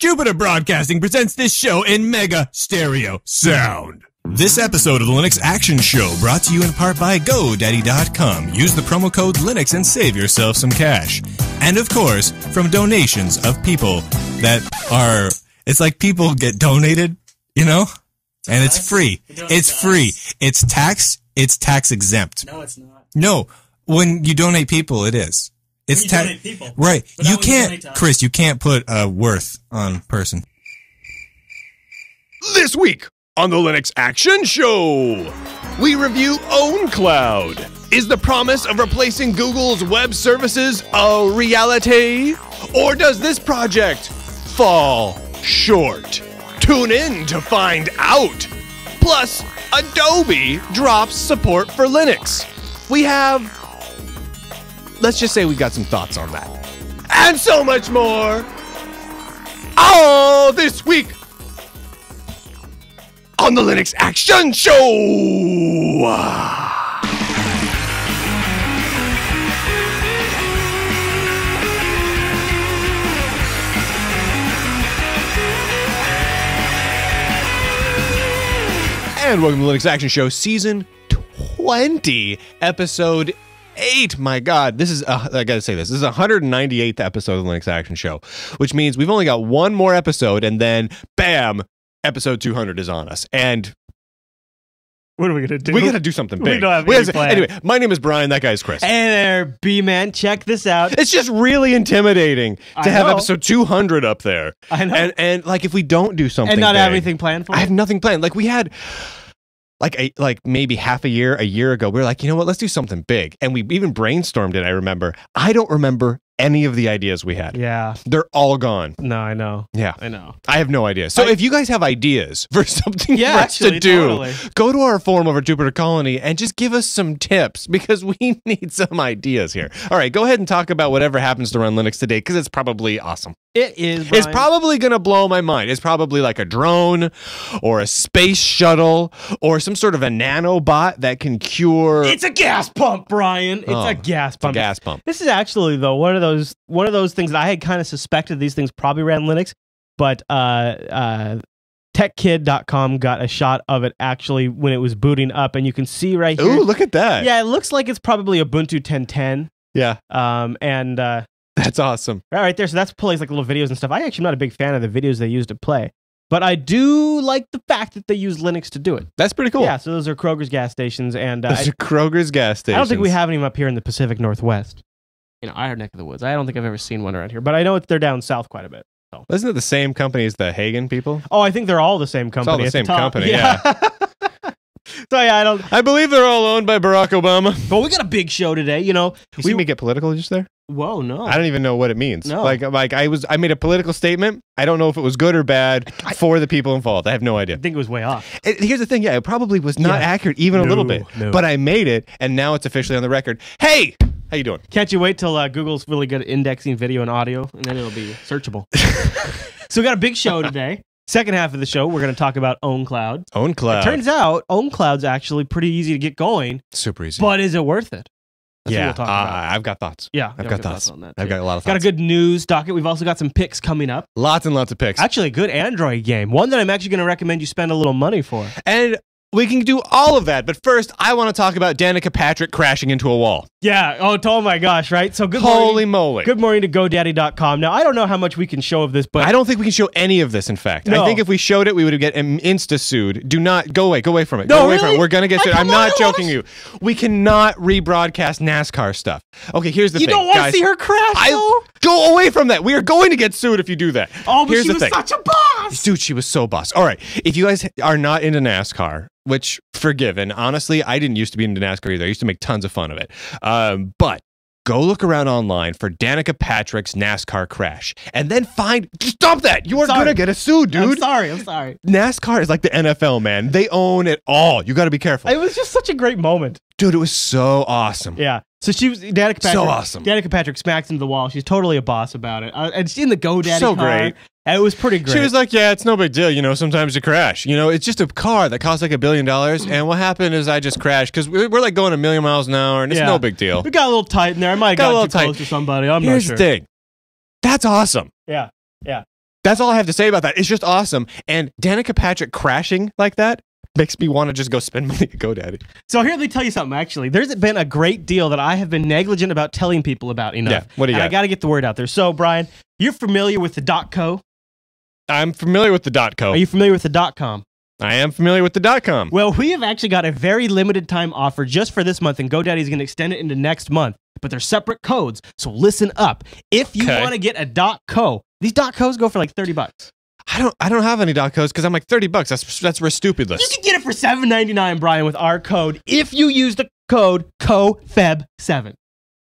Jupiter Broadcasting presents this show in mega stereo sound. This episode of the Linux Action Show brought to you in part by GoDaddy.com. Use the promo code Linux and save yourself some cash. And of course, from donations of people that are, it's like people get donated, you know? And it's free. It's free. It's tax exempt. No, it's not. No, when you donate people, it is. It's donate people. Right. But You can't, Chris, you can't put worth on person. This week on the Linux Action Show, we review OwnCloud. Is the promise of replacing Google's web services a reality? Or does this project fall short? Tune in to find out. Plus, Adobe drops support for Linux. We have... let's just say we got some thoughts on that. And so much more. All this week on the Linux Action Show. And welcome to the Linux Action Show, Season 20, Episode 8. My God, this is, I gotta say this is the 198th episode of the Linux Action Show, which means we've only got one more episode, and then, bam, episode 200 is on us. And what are we gonna do? We gotta do something big. We don't have any plan. Anyway, my name is Brian, that guy's Chris. Hey there, B-Man, check this out. It's just really intimidating to have episode 200 up there. I know. And like, if we don't do something and not big, have anything planned for it? I have nothing planned. Like, we had... Like maybe half a year ago, we were like, you know what, let's do something big. And we even brainstormed it, I remember. I don't remember any of the ideas we had. Yeah. They're all gone. No, I know. Yeah. I know. I have no idea. So if you guys have ideas for something for us to do, totally. Go to our forum over at Jupiter Colony and just give us some tips, because we need some ideas here. All right, go ahead and talk about whatever happens to run Linux today, because it's probably awesome. It is, Brian. It's probably going to blow my mind. It's probably like a drone or a space shuttle or some sort of a nanobot that can cure... It's a gas pump, Brian. It's a gas pump. It's a gas pump. This is actually, though, one of those things that I had kind of suspected these things probably ran Linux, but TechKid.com got a shot of it actually when it was booting up, and you can see right here. Ooh, look at that. Yeah, it looks like it's probably Ubuntu 10.10. Yeah. And that's awesome. Right there. So that's plays like little videos and stuff. I actually am not a big fan of the videos they use to play, but I do like the fact that they use Linux to do it. That's pretty cool. Yeah. So those are Kroger's gas stations, and those are Kroger's gas stations. I don't think we have any up here in the Pacific Northwest. You know, our neck of the woods. I don't think I've ever seen one around here, but I know they're down south quite a bit. So. Isn't it the same company as the Hagen people? Oh, I think they're all the same company. It's all the same company, yeah. So yeah, I believe they're all owned by Barack Obama. But we got a big show today, you know. You see me get political just there? Whoa, no. I don't even know what it means. No. Like I made a political statement. I don't know if it was good or bad for the people involved. I have no idea. I think it was way off. Here's the thing, yeah, it probably was not accurate even a little bit. No. But I made it, and now it's officially on the record. Hey! How you doing? Can't you wait till Google's really good at indexing video and audio, and then it'll be searchable. So we got a big show today. Second half of the show, we're going to talk about OwnCloud. OwnCloud. It turns out OwnCloud's actually pretty easy to get going. Super easy. But is it worth it? That's yeah, what we'll talk about. I've got thoughts. Yeah, I've got thoughts on that. I've got a lot of thoughts. Got a good news docket. We've also got some picks coming up. Lots and lots of picks. Actually, a good Android game. One that I'm actually going to recommend you spend a little money for. And we can do all of that, but first, I want to talk about Danica Patrick crashing into a wall. Yeah. Oh my gosh, right? So good Holy morning. moly. Good morning to GoDaddy.com. Now, I don't know how much we can show of this, but... I don't think we can show any of this, in fact. No. I think if we showed it, we would get insta-sued. Do not... Go away from it. No, go away really? from it. We're going to get sued. I'm not joking you. We cannot rebroadcast NASCAR stuff. Okay, here's the thing, You don't want guys. to see her crash, though? Go away from that. We are going to get sued if you do that. Oh, but here's she the was thing. such a boss! Dude, she was so boss. All right, if you guys are not into NASCAR, which, forgiven, honestly, I didn't used to be into NASCAR either. I used to make tons of fun of it. But go look around online for Danica Patrick's NASCAR crash, and then stop that. You are going to get a sued, dude. I'm sorry. NASCAR is like the NFL, man. They own it all. You got to be careful. It was just such a great moment. Dude, it was so awesome. Yeah. So she was Danica Patrick. So awesome. Danica Patrick smacks into the wall. She's totally a boss about it. And she's in the GoDaddy So car. great. And it was pretty great. She was like, yeah, it's no big deal. You know, sometimes you crash. You know, it's just a car that costs like $1 billion. And what happened is I just crashed because we're like going 1,000,000 miles an hour and it's no big deal. We got a little tight in there. I might have gotten too close to somebody. I'm not sure. Here's the thing. That's awesome. Yeah. Yeah. That's all I have to say about that. It's just awesome. And Danica Patrick crashing like that makes me want to just go spend money at GoDaddy. So here, let me tell you something, actually. There's been a great deal that I have been negligent about telling people about enough. Yeah, what do you got? I got to get the word out there. So, Brian, you're familiar with the .co? I'm familiar with the .co. Are you familiar with the .com? I am familiar with the .com. Well, we have actually got a very limited time offer just for this month, and GoDaddy is going to extend it into next month. But they're separate codes, so listen up. If you want to get a .co, these .cos go for like $30. I don't have any .cos because I'm like $30. That's for stupid list. You can get it for $7.99, Brian, with our code if you use the code COFEB7.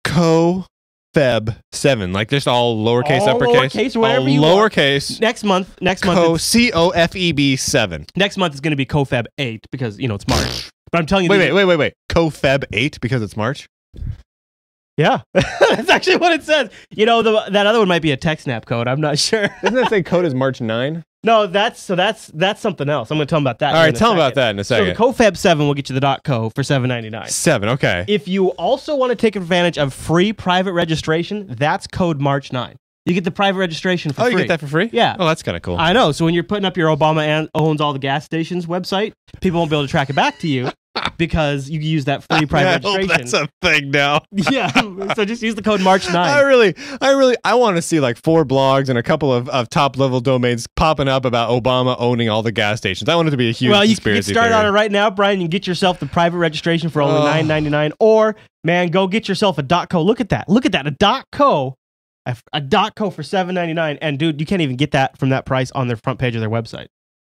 COFEB7, like just all lowercase, all uppercase, lowercase, whatever all you lowercase. Want. Next month, COFEB7. Next month is going to be COFEB8 because it's March. But I'm telling you, wait. COFEB8 because it's March. Yeah, that's actually what it says. That other one might be a TechSnap code. I'm not sure. Doesn't that say code is March 9? No, that's something else. I'm going to tell them about that. All right, tell them about that in a second. So the COFEB7 will get you the .co for $7.99. 7, okay. If you also want to take advantage of free private registration, that's code March 9. You get the private registration for free. Oh, you get that for free? Yeah. Oh, that's kind of cool. I know. So when you're putting up your Obama owns all the gas stations website, people won't be able to track it back to you because you use that free private registration. That's a thing now. Yeah. So just use the code March 9. I want to see like 4 blogs and a couple of top level domains popping up about Obama owning all the gas stations. I want it to be a huge conspiracy you can get started on it right now, Brian. You can get yourself the private registration for only $9.99, or man, go get yourself a .co. Look at that, a .co. A .co for $7.99, and dude, you can't even get that from that price on their front page of their website.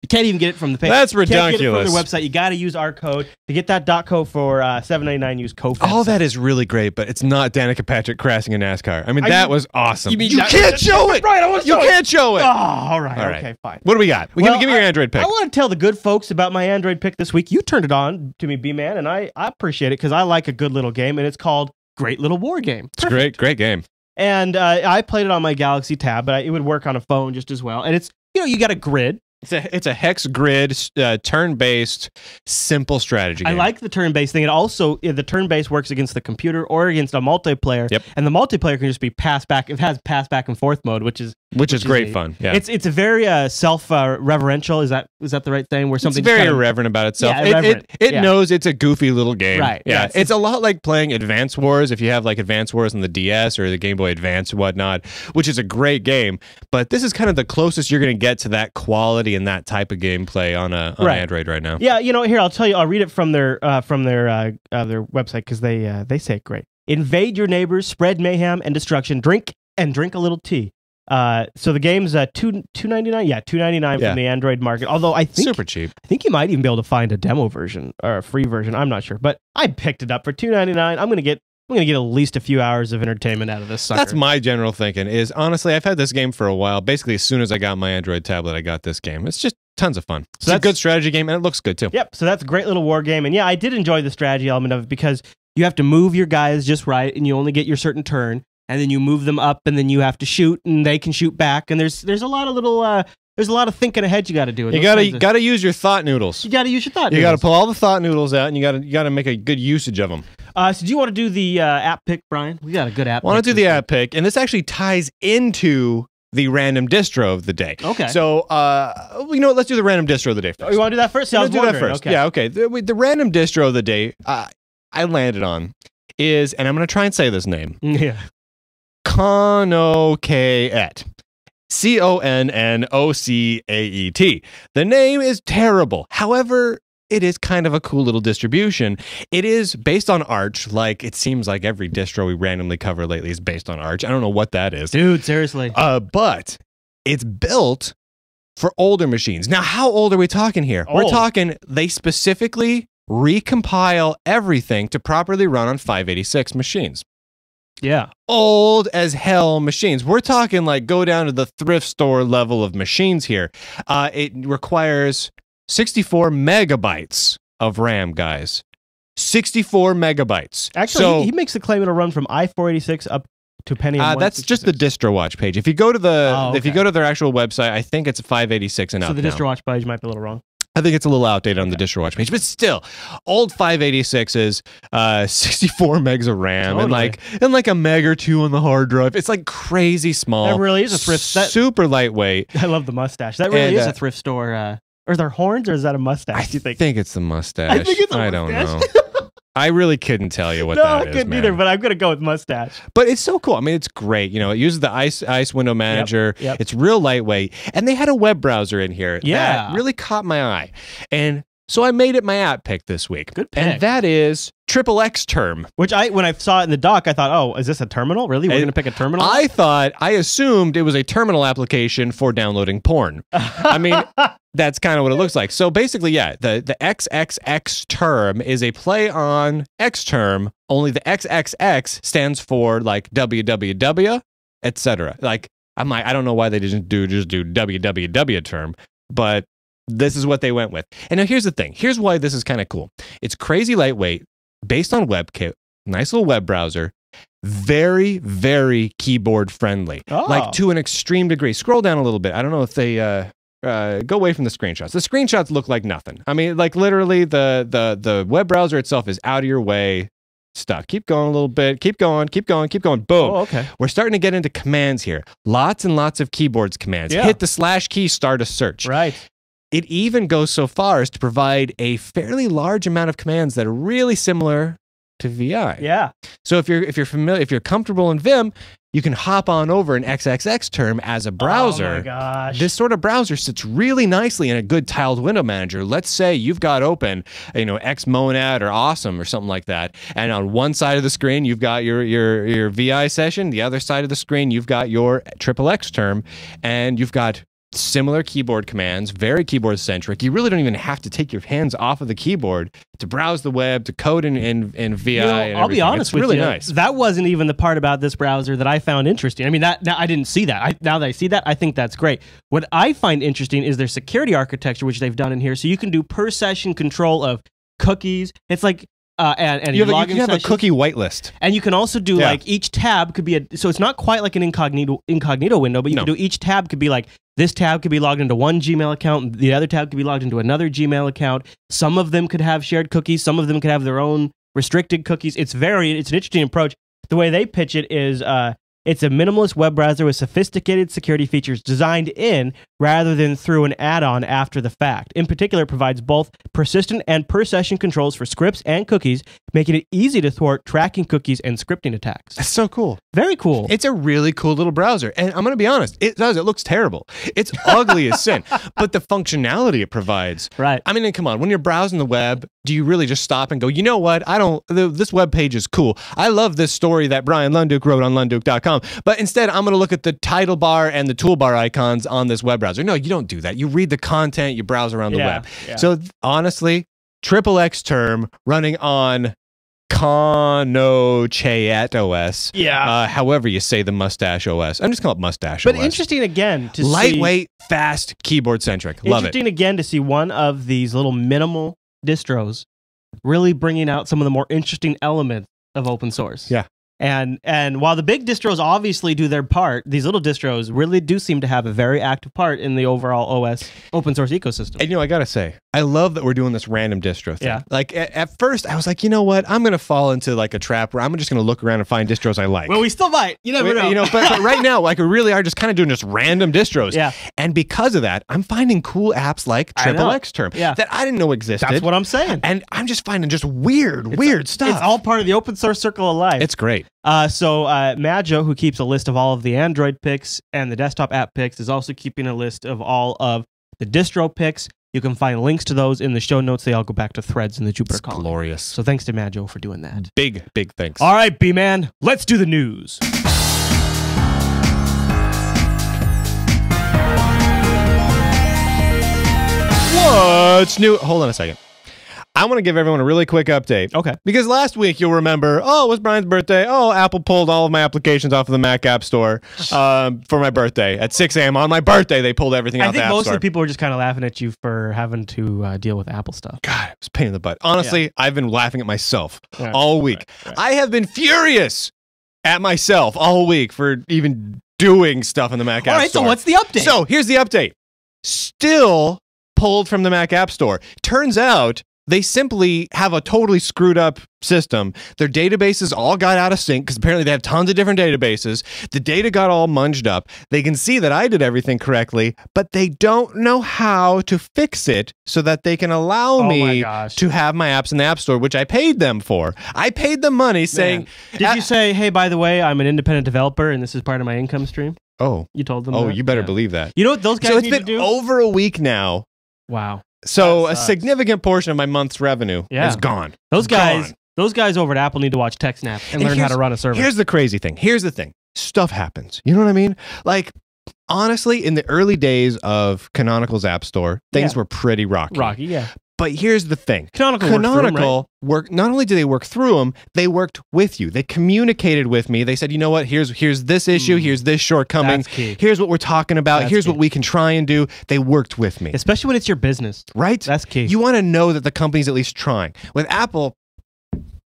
You can't even get it from the page. That's ridiculous. ridiculous. You can't get it from their website. You got to use our code to get that .co for $7.99. Use code. All that is really great, but it's not Danica Patrick crashing a NASCAR. I mean, that was awesome. You can't show it. Right, I want to show it. You can't show it. Oh, all right. Okay, fine. What do we got? Give me your Android pick. I want to tell the good folks about my Android pick this week. You turned it on to me, B-Man, and I appreciate it because I like a good little game, and it's called Great Little War Game. It's a great game. And I played it on my Galaxy Tab, but it would work on a phone just as well. And it's, you got a grid. It's a hex grid, turn-based, simple strategy game. I like the turn-based thing. It also, the turn-based works against the computer or against a multiplayer. Yep. And the multiplayer can just be passed back. It has pass back and forth mode, which is great fun. Yeah. It's a very self-reverential. Is that the right thing? Where something it's very irreverent about itself. Yeah, it knows it's a goofy little game. Right. Yeah. It's a lot like playing Advance Wars if you have like Advance Wars on the DS or the Game Boy Advance or whatnot, which is a great game. But this is kind of the closest you're going to get to that quality and that type of gameplay on Android right now. Yeah. Here, I'll tell you. I'll read it from their website because they say it great. Invade your neighbors, spread mayhem and destruction. Drink a little tea. So the game's $2.99. Yeah, $2.99 from the Android market. Although I think super cheap. I think you might even be able to find a demo version or a free version. I'm not sure, but I picked it up for $2.99. I'm gonna get at least a few hours of entertainment out of this sucker. That's my general thinking. Is honestly, I've had this game for a while. Basically, as soon as I got my Android tablet, I got this game. It's just tons of fun. It's a good strategy game, and it looks good too. Yep. So that's a great little war game, and yeah, I did enjoy the strategy element of it because you have to move your guys just right, and you only get your certain turn. And then you move them up, and then you have to shoot, and they can shoot back. And there's a lot of little there's a lot of thinking ahead you got to do. You got to use your thought noodles. You got to use your thought. You got to pull all the thought noodles out, and you got to make a good usage of them. So do you want to do the app pick, Brian? We got a good app. I want to do the app pick, and this actually ties into the random distro of the day. Okay. So let's do the random distro of the day first. Oh, you want to do that first? Let's do that first. Okay. Yeah. Okay. The random distro of the day I landed on is, and I'm going to try and say this name. Yeah. Connocaet. Connocaet. The name is terrible. However, it is kind of a cool little distribution. It is based on Arch, like it seems like every distro we randomly cover lately is based on Arch. I don't know what that is. Dude, seriously. But it's built for older machines. Now, how old are we talking here? Old. We're talking they specifically recompile everything to properly run on 586 machines. Yeah. Old as hell machines. We're talking like go down to the thrift store level of machines here. It requires 64 megabytes of RAM, guys. 64 megabytes. Actually, he makes the claim it'll run from i486 up to Pentium. That's just the DistroWatch page. If you go to if you go to their actual website, I think it's 586 and up. So the DistroWatch page might be a little wrong. I think it's a little outdated on the Distro Watch page, but still, old 586s, 64 megs of RAM, and like a meg or two on the hard drive. It's like crazy small. That really is a thrift. Super lightweight. I love the mustache. That really is a thrift store. Are there horns, or is that a mustache? I think it's the mustache. I think it's a mustache. I don't know. I really couldn't tell you what that is. No, I couldn't either, but I'm going to go with mustache. But it's so cool. I mean, it's great. You know, it uses the ice window manager. Yep. It's real lightweight. And they had a web browser in here that really caught my eye. And so I made it my app pick this week. Good pick. And that is XXX-Term. Which when I saw it in the doc, I thought, oh, is this a terminal? Really? We're going to pick a terminal? I assumed it was a terminal application for downloading porn. I mean, that's kind of what it looks like. So basically, the XXX-Term is a play on X-Term, only the XXX stands for like www, etc. Like, I'm like, I don't know why they didn't just do www term, but this is what they went with. And now here's the thing. Here's why this is kind of cool. It's crazy lightweight, based on WebKit, nice little web browser, very, very keyboard friendly, like to an extreme degree. Scroll down a little bit. I don't know if they go away from the screenshots. The screenshots look like nothing. I mean, like literally the web browser itself is out of your way stuff. Keep going a little bit. Keep going. Boom. Oh, okay. We're starting to get into commands here. Lots and lots of keyboards commands. Yeah. Hit the slash key, start a search. Right. It even goes so far as to provide a fairly large amount of commands that are really similar to VI. Yeah. So if you're familiar, if you're comfortable in Vim, you can hop on over an XXX-Term as a browser. Oh my gosh. This sort of browser sits really nicely in a good tiled window manager. Let's say you've got open, Xmonad or Awesome or something like that, and on one side of the screen you've got your VI session, the other side of the screen you've got your XXX-Term, and you've got similar keyboard commands, very keyboard centric. You really don't even have to take your hands off of the keyboard to browse the web, to code in VI. I'll be honest with you. Really nice. That wasn't even the part about this browser that I found interesting. I mean, now I didn't see that. Now that I see that, I think that's great. What I find interesting is their security architecture, which they've done in here. So you can do per session control of cookies. It's like and you can have a cookie whitelist, and you can also do like each tab could be so it's not quite like an incognito window, but you can do each tab could be like this tab could be logged into one Gmail account, the other tab could be logged into another Gmail account. Some of them could have shared cookies, some of them could have their own restricted cookies. It's an interesting approach. The way they pitch it is it's a minimalist web browser with sophisticated security features designed in rather than through an add-on after the fact. In particular, it provides both persistent and per-session controls for scripts and cookies, making it easy to thwart tracking cookies and scripting attacks. That's so cool. Very cool. It's a really cool little browser. And I'm going to be honest, it looks terrible. It's ugly as sin. But the functionality it provides. Right. I mean, come on. When you're browsing the web, do you really just stop and go, you know what? This web page is cool. I love this story that Brian Lunduke wrote on Lunduke.com. But instead, I'm going to look at the title bar and the toolbar icons on this web browser. No, you don't do that. You read the content, you browse around the web. Yeah. So honestly, XXX-Term running on Chat OS. Yeah. However you say the Mustache OS. I'm just calling it Mustache but OS. Interesting again to lightweight, fast, keyboard centric. Love it. Interesting again to see one of these little minimal distros really bringing out some of the more interesting elements of open source. Yeah. And while the big distros obviously do their part, these little distros really do seem to have a very active part in the overall OS open source ecosystem. And I gotta say, I love that we're doing this random distro thing. Yeah. Like at first I was like, you know what? I'm gonna fall into like a trap where I'm just gonna look around and find distros I like. Well, we still might. You never know. But right now, like we really are just kind of doing just random distros. Yeah. And because of that, I'm finding cool apps like XXX-Term that I didn't know existed. That's what I'm saying. And I'm just finding just weird stuff. It's all part of the open source circle of life. It's great. So Majo, who keeps a list of all of the Android picks and the desktop app picks, is also keeping a list of all of the distro picks. You can find links to those in the show notes. They all go back to threads in the Jupyter column. Glorious. So thanks to Majo for doing that. Big thanks. All right, B-Man, let's do the news. What's new? Hold on a second. I want to give everyone a really quick update. Okay. Because last week, you'll remember, it was Brian's birthday. Apple pulled all of my applications off of the Mac App Store for my birthday. At 6 a.m. on my birthday, they pulled everything out of the App Store. I think most of the people were just kind of laughing at you for having to deal with Apple stuff. God, it was a pain in the butt. Honestly, I've been laughing at myself all week. Right. I have been furious at myself all week for even doing stuff in the Mac App Store. All right, so what's the update? So here's the update. Still pulled from the Mac App Store. Turns out they simply have a totally screwed up system. Their databases all got out of sync because apparently they have tons of different databases. The data got all munged up. They can see that I did everything correctly, but they don't know how to fix it so that they can allow me to have my apps in the App Store, which I paid them for. I paid them money saying... Did you say, hey, by the way, I'm an independent developer and this is part of my income stream? Oh. You told them Oh, that? you better believe that. You know what those guys need to do? So it's been over a week now. Wow. So a significant portion of my month's revenue is gone. Those guys over at Apple need to watch TechSnap and learn how to run a server. Here's the crazy thing. Here's the thing. Stuff happens. You know what I mean? Like, honestly, in the early days of Canonical's App Store, things were pretty rocky. Yeah. But here's the thing. Canonical worked, not only did they work through them, they worked with you. They communicated with me. They said, you know what, here's this issue, here's this shortcoming, here's what we're talking about, here's what we can try and do. They worked with me. Especially when it's your business. Right? That's key. You want to know that the company's at least trying. With Apple,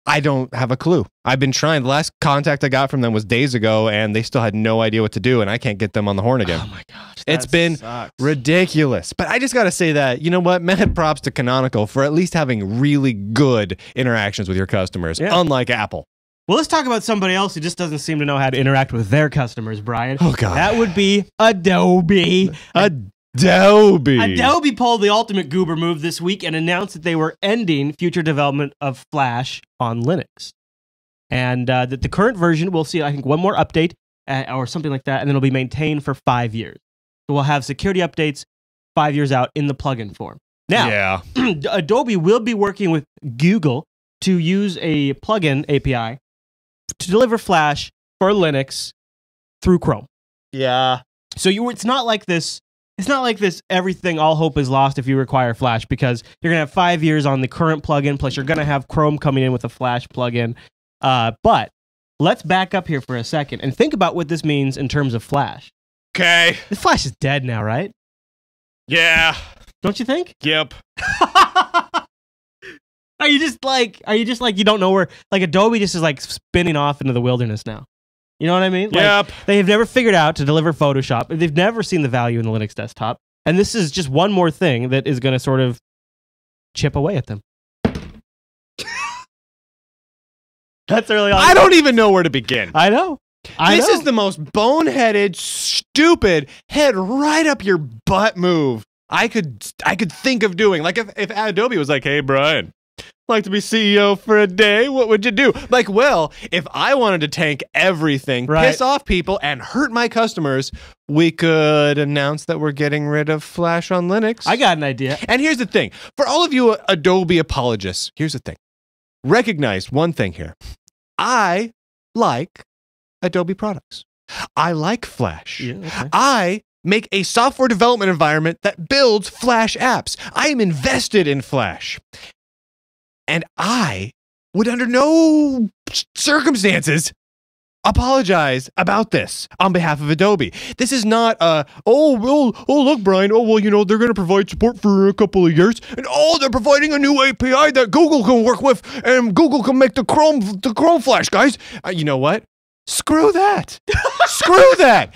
I don't have a clue. I've been trying. The last contact I got from them was days ago, and they still had no idea what to do, and I can't get them on the horn again. Oh my gosh. It's been ridiculous. But I just got to say that, you know what? Mad props to Canonical for at least having really good interactions with your customers, unlike Apple. Well, let's talk about somebody else who just doesn't seem to know how to interact with their customers, Brian. Oh, God. That would be Adobe. Adobe pulled the ultimate goober move this week and announced that they were ending future development of Flash on Linux. And that the current version will see, I think, one more update or something like that, and then it'll be maintained for 5 years. So we'll have security updates 5 years out in the plugin form. Now, Adobe will be working with Google to use a plugin API to deliver Flash for Linux through Chrome. Yeah. So it's not like this. It's not like this, everything, all hope is lost if you require Flash, because you're going to have 5 years on the current plugin, plus you're going to have Chrome coming in with a Flash plugin. But let's back up here for a second and think about what this means in terms of Flash. Okay. The Flash is dead now, right? Yeah. Don't you think? Yep. Are you just like you don't know where, like Adobe just is like spinning off into the wilderness now? You know what I mean? Yep. They have never figured out to deliver Photoshop. They've never seen the value in the Linux desktop. And this is just one more thing that is going to sort of chip away at them. That's really all. I don't even know where to begin. I know. This is the most boneheaded, stupid, head right up your butt move I could think of doing. Like if Adobe was like, hey, Brian, like to be CEO for a day, what would you do? Like, well, if I wanted to tank everything, piss off people, and hurt my customers, we could announce that we're getting rid of Flash on Linux. I got an idea. And here's the thing. For all of you Adobe apologists, here's the thing. Recognize one thing here. I like Adobe products. I like Flash. Yeah, okay. I make a software development environment that builds Flash apps. I am invested in Flash. And I would under no circumstances apologize about this on behalf of Adobe. This is not look, Brian, you know, they're going to provide support for a couple of years, and they're providing a new API that Google can work with, and Google can make the Chrome Flash, guys. You know what? Screw that. Screw that.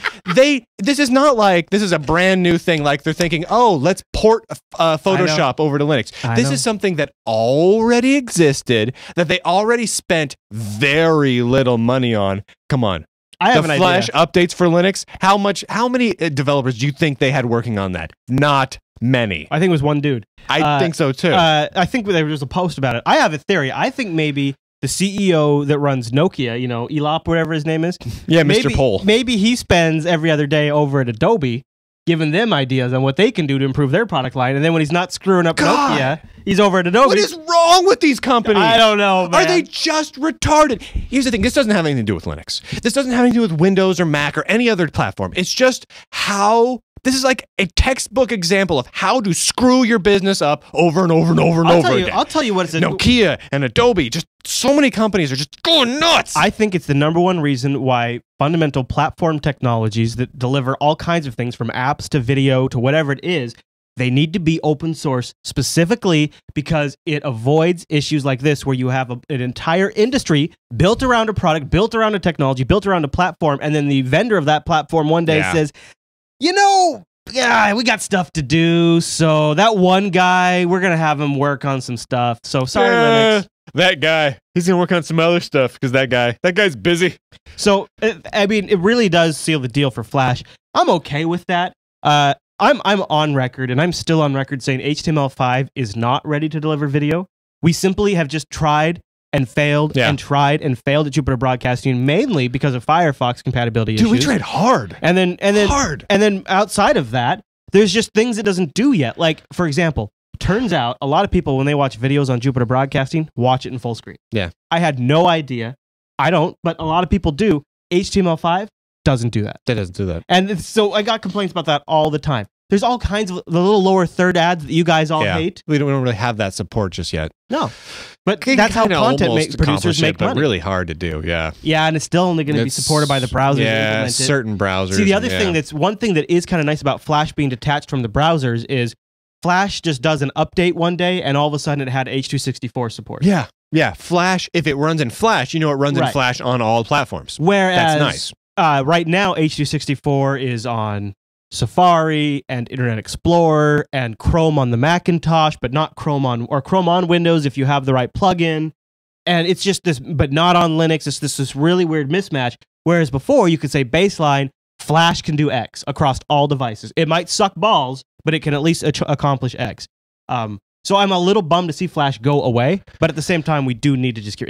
This is not like this is a brand new thing. Like they're thinking, let's port Photoshop over to Linux. This is something that already existed, that they already spent very little money on. Come on. I have an idea. Flash updates for Linux. How many developers do you think they had working on that? Not many. I think it was one dude. I think so too. I think there was a post about it. I have a theory. I think maybe the CEO that runs Nokia, you know, Imap, whatever his name is. Yeah, Mr. Pole. Maybe he spends every other day over at Adobe giving them ideas on what they can do to improve their product line. And then when he's not screwing up Nokia, he's over at Adobe. What is wrong with these companies? I don't know, man. Are they just retarded? Here's the thing. This doesn't have anything to do with Linux. This doesn't have anything to do with Windows or Mac or any other platform. It's just how... This is like a textbook example of how to screw your business up over and over and over and over again. I'll tell you what it's... Nokia and Adobe, just so many companies are just going nuts. I think it's the #1 reason why fundamental platform technologies that deliver all kinds of things from apps to video to whatever it is, they need to be open source specifically because it avoids issues like this where you have an entire industry built around a product, built around a technology, built around a platform, and then the vendor of that platform one day says, you know, yeah, we got stuff to do. So that one guy, we're going to have him work on some stuff. So sorry, Linux. That guy, he's going to work on some other stuff because that guy's busy. So, I mean, it really does seal the deal for Flash. I'm okay with that. I'm on record, and I'm still on record saying HTML5 is not ready to deliver video. We simply have just tried and failed and tried and failed at Jupiter Broadcasting, mainly because of Firefox compatibility issues. Dude, we tried hard. And then outside of that, there's just things it doesn't do yet. Like, for example, turns out a lot of people, when they watch videos on Jupiter Broadcasting, watch it in full screen. Yeah. I had no idea. I don't, but a lot of people do. HTML5 doesn't do that. That doesn't do that. And so I got complaints about that all the time. There's all kinds of the little lower third ads that you guys all hate. We don't really have that support just yet. No. But that's how content producers make money. But really hard to do, yeah. Yeah, and it's still only going to be supported by the browsers. Yeah, certain browsers. See, the other thing one thing that is kind of nice about Flash being detached from the browsers is Flash just does an update one day, and all of a sudden it had H.264 support. Yeah, yeah. Flash, if it runs in Flash, it runs in Flash on all platforms. Whereas, that's nice. Right now, H.264 is on Safari and Internet Explorer and Chrome on the Macintosh, but not Chrome on Windows if you have the right plugin. And it's just this, but not on Linux. It's this really weird mismatch. Whereas before, you could say baseline, Flash can do X across all devices. It might suck balls, but it can at least accomplish X. So I'm a little bummed to see Flash go away, but at the same time, we do need to just.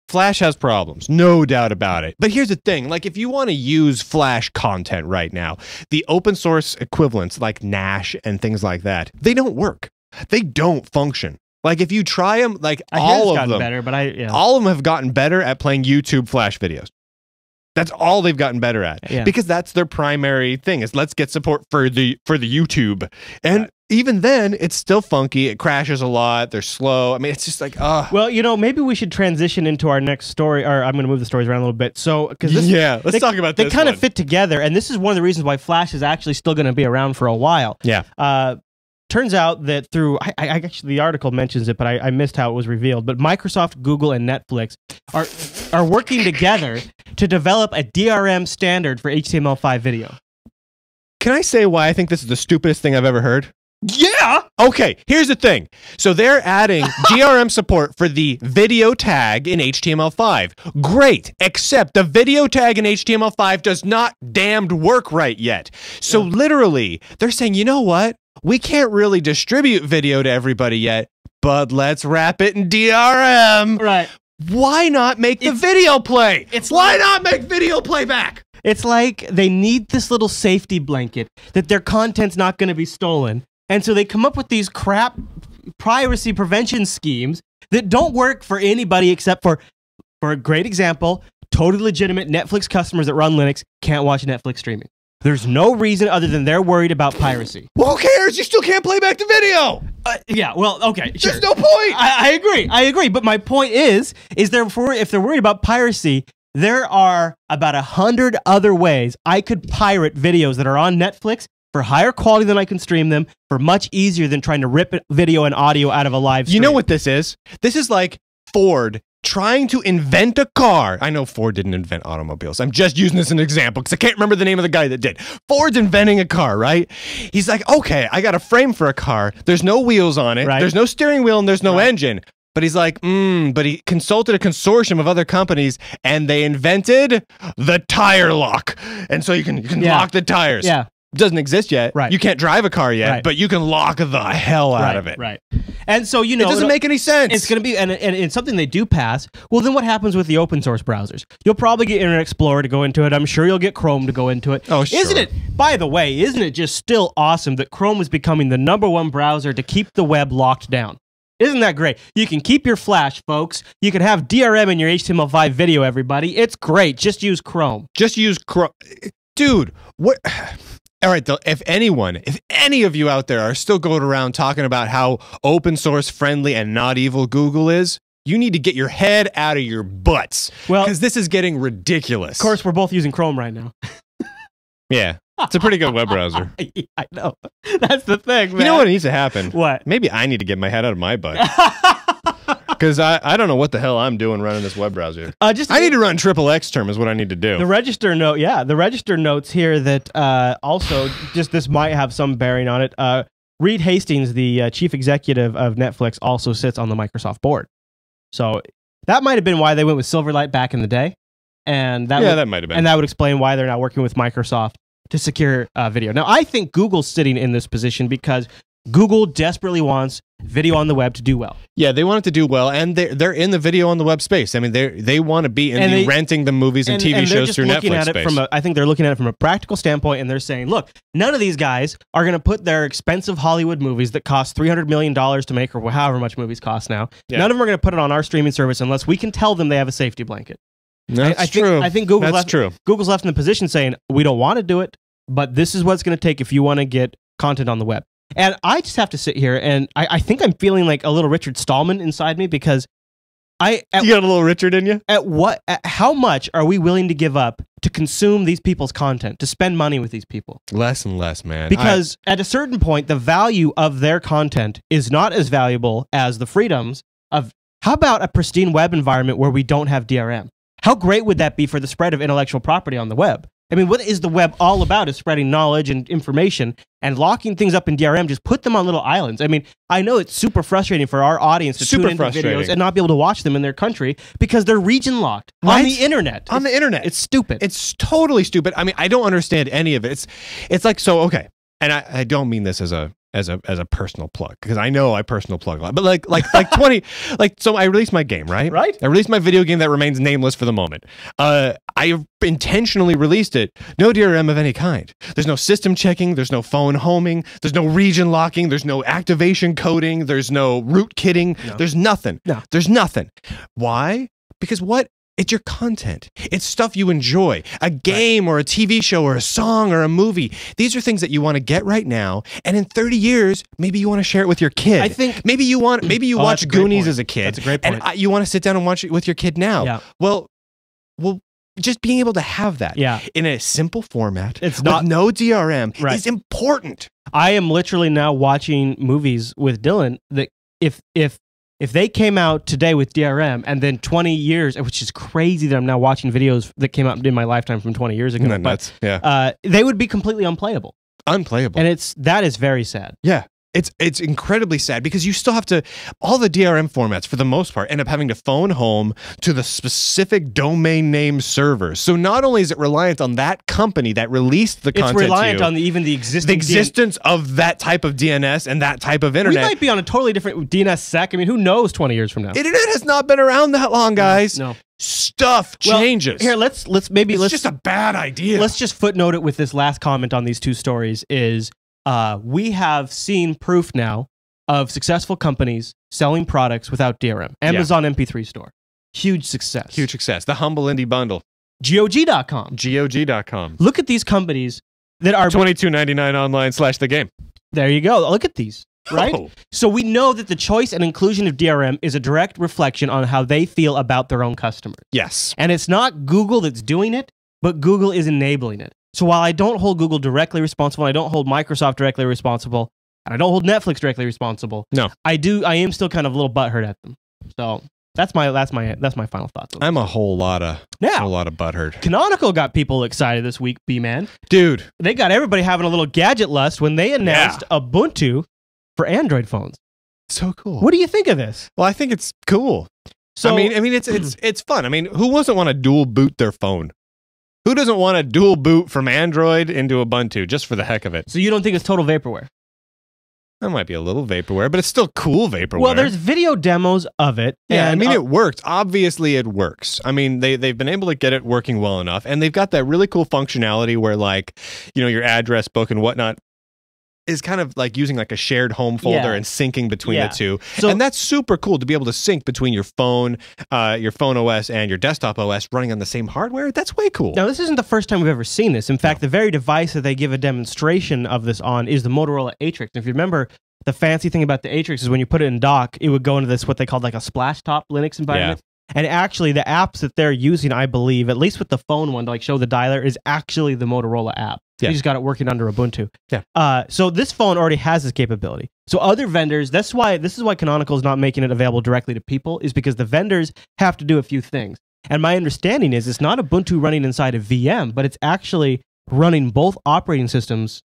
Flash has problems, no doubt about it. But here's the thing, like if you want to use Flash content right now, the open source equivalents like Nash and things like that, they don't work. They don't function. Like if you try them, like all of them, better, but all of them have gotten better at playing YouTube Flash videos. That's all they've gotten better at, because that's their primary thing is let's get support for the YouTube. And even then, it's still funky. It crashes a lot. They're slow. I mean, it's just like, Well, maybe we should transition into our next story, or I'm going to move the stories around a little bit. So, because let's talk about this. They kind of fit together, and this is one of the reasons why Flash is actually still going to be around for a while. Yeah. Turns out that through, I actually, the article mentions it, but I missed how it was revealed. But Microsoft, Google, and Netflix are working together to develop a DRM standard for HTML5 video. Can I say why I think this is the stupidest thing I've ever heard? Yeah! Okay, here's the thing. So they're adding DRM support for the video tag in HTML5. Great, except the video tag in HTML5 does not damned work right yet. So literally, they're saying, you know what? We can't really distribute video to everybody yet, but let's wrap it in DRM. Right. Why not make the video play? Why not make video playback? It's like they need this little safety blanket that their content's not going to be stolen. And so they come up with these crap piracy prevention schemes that don't work for anybody except for a great example, totally legitimate Netflix customers that run Linux can't watch Netflix streaming. There's no reason other than they're worried about piracy. Well, who cares? You still can't play back the video. Yeah, well, okay, sure. There's no point. I agree. But my point is if they're worried about piracy, there are about 100 other ways I could pirate videos that are on Netflix for higher quality than I can stream them, for much easier than trying to rip video and audio out of a live stream. You know what this is? This is like Ford trying to invent a car. I know Ford didn't invent automobiles. I'm just using this as an example because I can't remember the name of the guy that did. Ford's inventing a car, right? He's like, okay, I got a frame for a car. There's no wheels on it. Right. There's no steering wheel and there's no engine. But he's like, but he consulted a consortium of other companies and they invented the tire lock. And so you can lock the tires. Yeah. Doesn't exist yet. Right. You can't drive a car yet, but you can lock the hell out of it. Right. And so, it doesn't make any sense. It's going to be, and it's something they do pass. Well, then what happens with the open source browsers? You'll probably get Internet Explorer to go into it. I'm sure you'll get Chrome to go into it. Oh, sure. Isn't it, by the way, isn't it just still awesome that Chrome is becoming the #1 browser to keep the web locked down? Isn't that great? You can keep your Flash, folks. You can have DRM in your HTML5 video, everybody. It's great. Just use Chrome. Just use Chrome. Dude, what... All right, if any of you out there are still going around talking about how open source friendly and not evil Google is, you need to get your head out of your butts. Well, because this is getting ridiculous. Of course, we're both using Chrome right now. Yeah, it's a pretty good web browser. I know. That's the thing, man. You know what needs to happen? What? Maybe I need to get my head out of my butt. Because I don't know what the hell I'm doing running this web browser. I need to run XXX term is what I need to do. The register note, the register notes here that also just this might have some bearing on it. Reed Hastings, the chief executive of Netflix, also sits on the Microsoft board. So that might have been why they went with Silverlight back in the day. And that might have been. And that would explain why they're now working with Microsoft to secure video. Now, I think Google's sitting in this position because Google desperately wants video on the web to do well. Yeah, they want it to do well, and they're in the video on the web space. I mean, they want to be in renting the movies and TV shows through Netflix space. I think they're looking at it from a practical standpoint, and they're saying, look, none of these guys are going to put their expensive Hollywood movies that cost $300 million to make, or however much movies cost now. Yeah. None of them are going to put it on our streaming service unless we can tell them they have a safety blanket. That's true. I think Google's left in the position saying, we don't want to do it, but this is what it's going to take if you want to get content on the web. And I just have to sit here, and I think I'm feeling like a little Richard Stallman inside me because you got a little Richard in you? How much are we willing to give up to consume these people's content, to spend money with these people? Less and less, man. Because at a certain point, the value of their content is not as valuable as the freedoms of, how about a pristine web environment where we don't have DRM? How great would that be for the spread of intellectual property on the web? I mean, what is the web all about is spreading knowledge and information, and locking things up in DRM, just put them on little islands. I mean, I know it's super frustrating for our audience to tune into videos and not be able to watch them in their country because they're region locked on the internet. On the internet. It's stupid. It's totally stupid. I mean, I don't understand any of it. It's like, so, okay, and I don't mean this as a personal plug, because I know I personal plug a lot, but like 20, so I released my game, right? I released my video game that remains nameless for the moment. I intentionally released it, no DRM of any kind. There's no system checking, there's no phone homing, there's no region locking, there's no activation coding, there's no rootkitting, there's nothing. No. There's nothing. Why? Because it's your content. It's stuff you enjoy. A game or a TV show or a song or a movie. These are things that you want to get right now. And in 30 years, maybe you want to share it with your kid. I think maybe you watch Goonies as a kid. That's a great point. And you want to sit down and watch it with your kid now. Yeah. Well, just being able to have that in a simple format with no DRM is important. I am literally now watching movies with Dylan that if they came out today with DRM and then 20 years, which is crazy that I'm now watching videos that came out in my lifetime from 20 years ago, but they would be completely unplayable. Unplayable. And that is very sad. Yeah. It's incredibly sad because you still have to, all the DRM formats for the most part end up having to phone home to the specific domain name servers. So not only is it reliant on that company that released the content, it's reliant on even the existence of that type of DNS and that type of internet. We might be on a totally different DNS sec. I mean, who knows 20 years from now? Internet has not been around that long, guys. No. Stuff changes. Here, let's just a bad idea. Let's just footnote it with this last comment on these two stories is, we have seen proof now of successful companies selling products without DRM. Amazon MP3 store. Huge success. Huge success. The Humble Indie Bundle. GOG.com. GOG.com. Look at these companies that are $22.99 online / the game. There you go. Look at these. Right? Oh. So we know that the choice and inclusion of DRM is a direct reflection on how they feel about their own customers. Yes. And it's not Google that's doing it, but Google is enabling it. So while I don't hold Google directly responsible, I don't hold Microsoft directly responsible, and I don't hold Netflix directly responsible. No, I am still kind of a little butthurt at them. So that's my final thoughts. I'm a whole lot of butthurt. Canonical got people excited this week, B-Man. Dude, they got everybody having a little gadget lust when they announced Ubuntu for Android phones. So cool. What do you think of this? Well, I think it's cool. So I mean, it's fun. I mean, who doesn't want to dual boot their phone? Who doesn't want to dual boot from Android into Ubuntu just for the heck of it? So you don't think it's total vaporware? That might be a little vaporware, but it's still cool vaporware. Well, there's video demos of it. Yeah, and, I mean, it worked. Obviously, it works. I mean, they've been able to get it working well enough, and they've got that really cool functionality where, like, you know, your address book and whatnot is kind of like using like a shared home folder and syncing between the two. So, and that's super cool to be able to sync between your phone OS and your desktop OS running on the same hardware. That's way cool. Now, this isn't the first time we've ever seen this. In fact, the very device that they give a demonstration of this on is the Motorola Atrix. If you remember, the fancy thing about the Atrix is when you put it in dock, it would go into this, what they called like a splash top Linux environment. And actually, the apps that they're using, I believe, at least with the phone one to like show the dialer, is actually the Motorola app. Yeah. You just got it working under Ubuntu. Yeah. So this phone already has this capability. So other vendors, this is why Canonical is not making it available directly to people, is because the vendors have to do a few things. And my understanding is it's not Ubuntu running inside a VM, but it's actually running both operating systems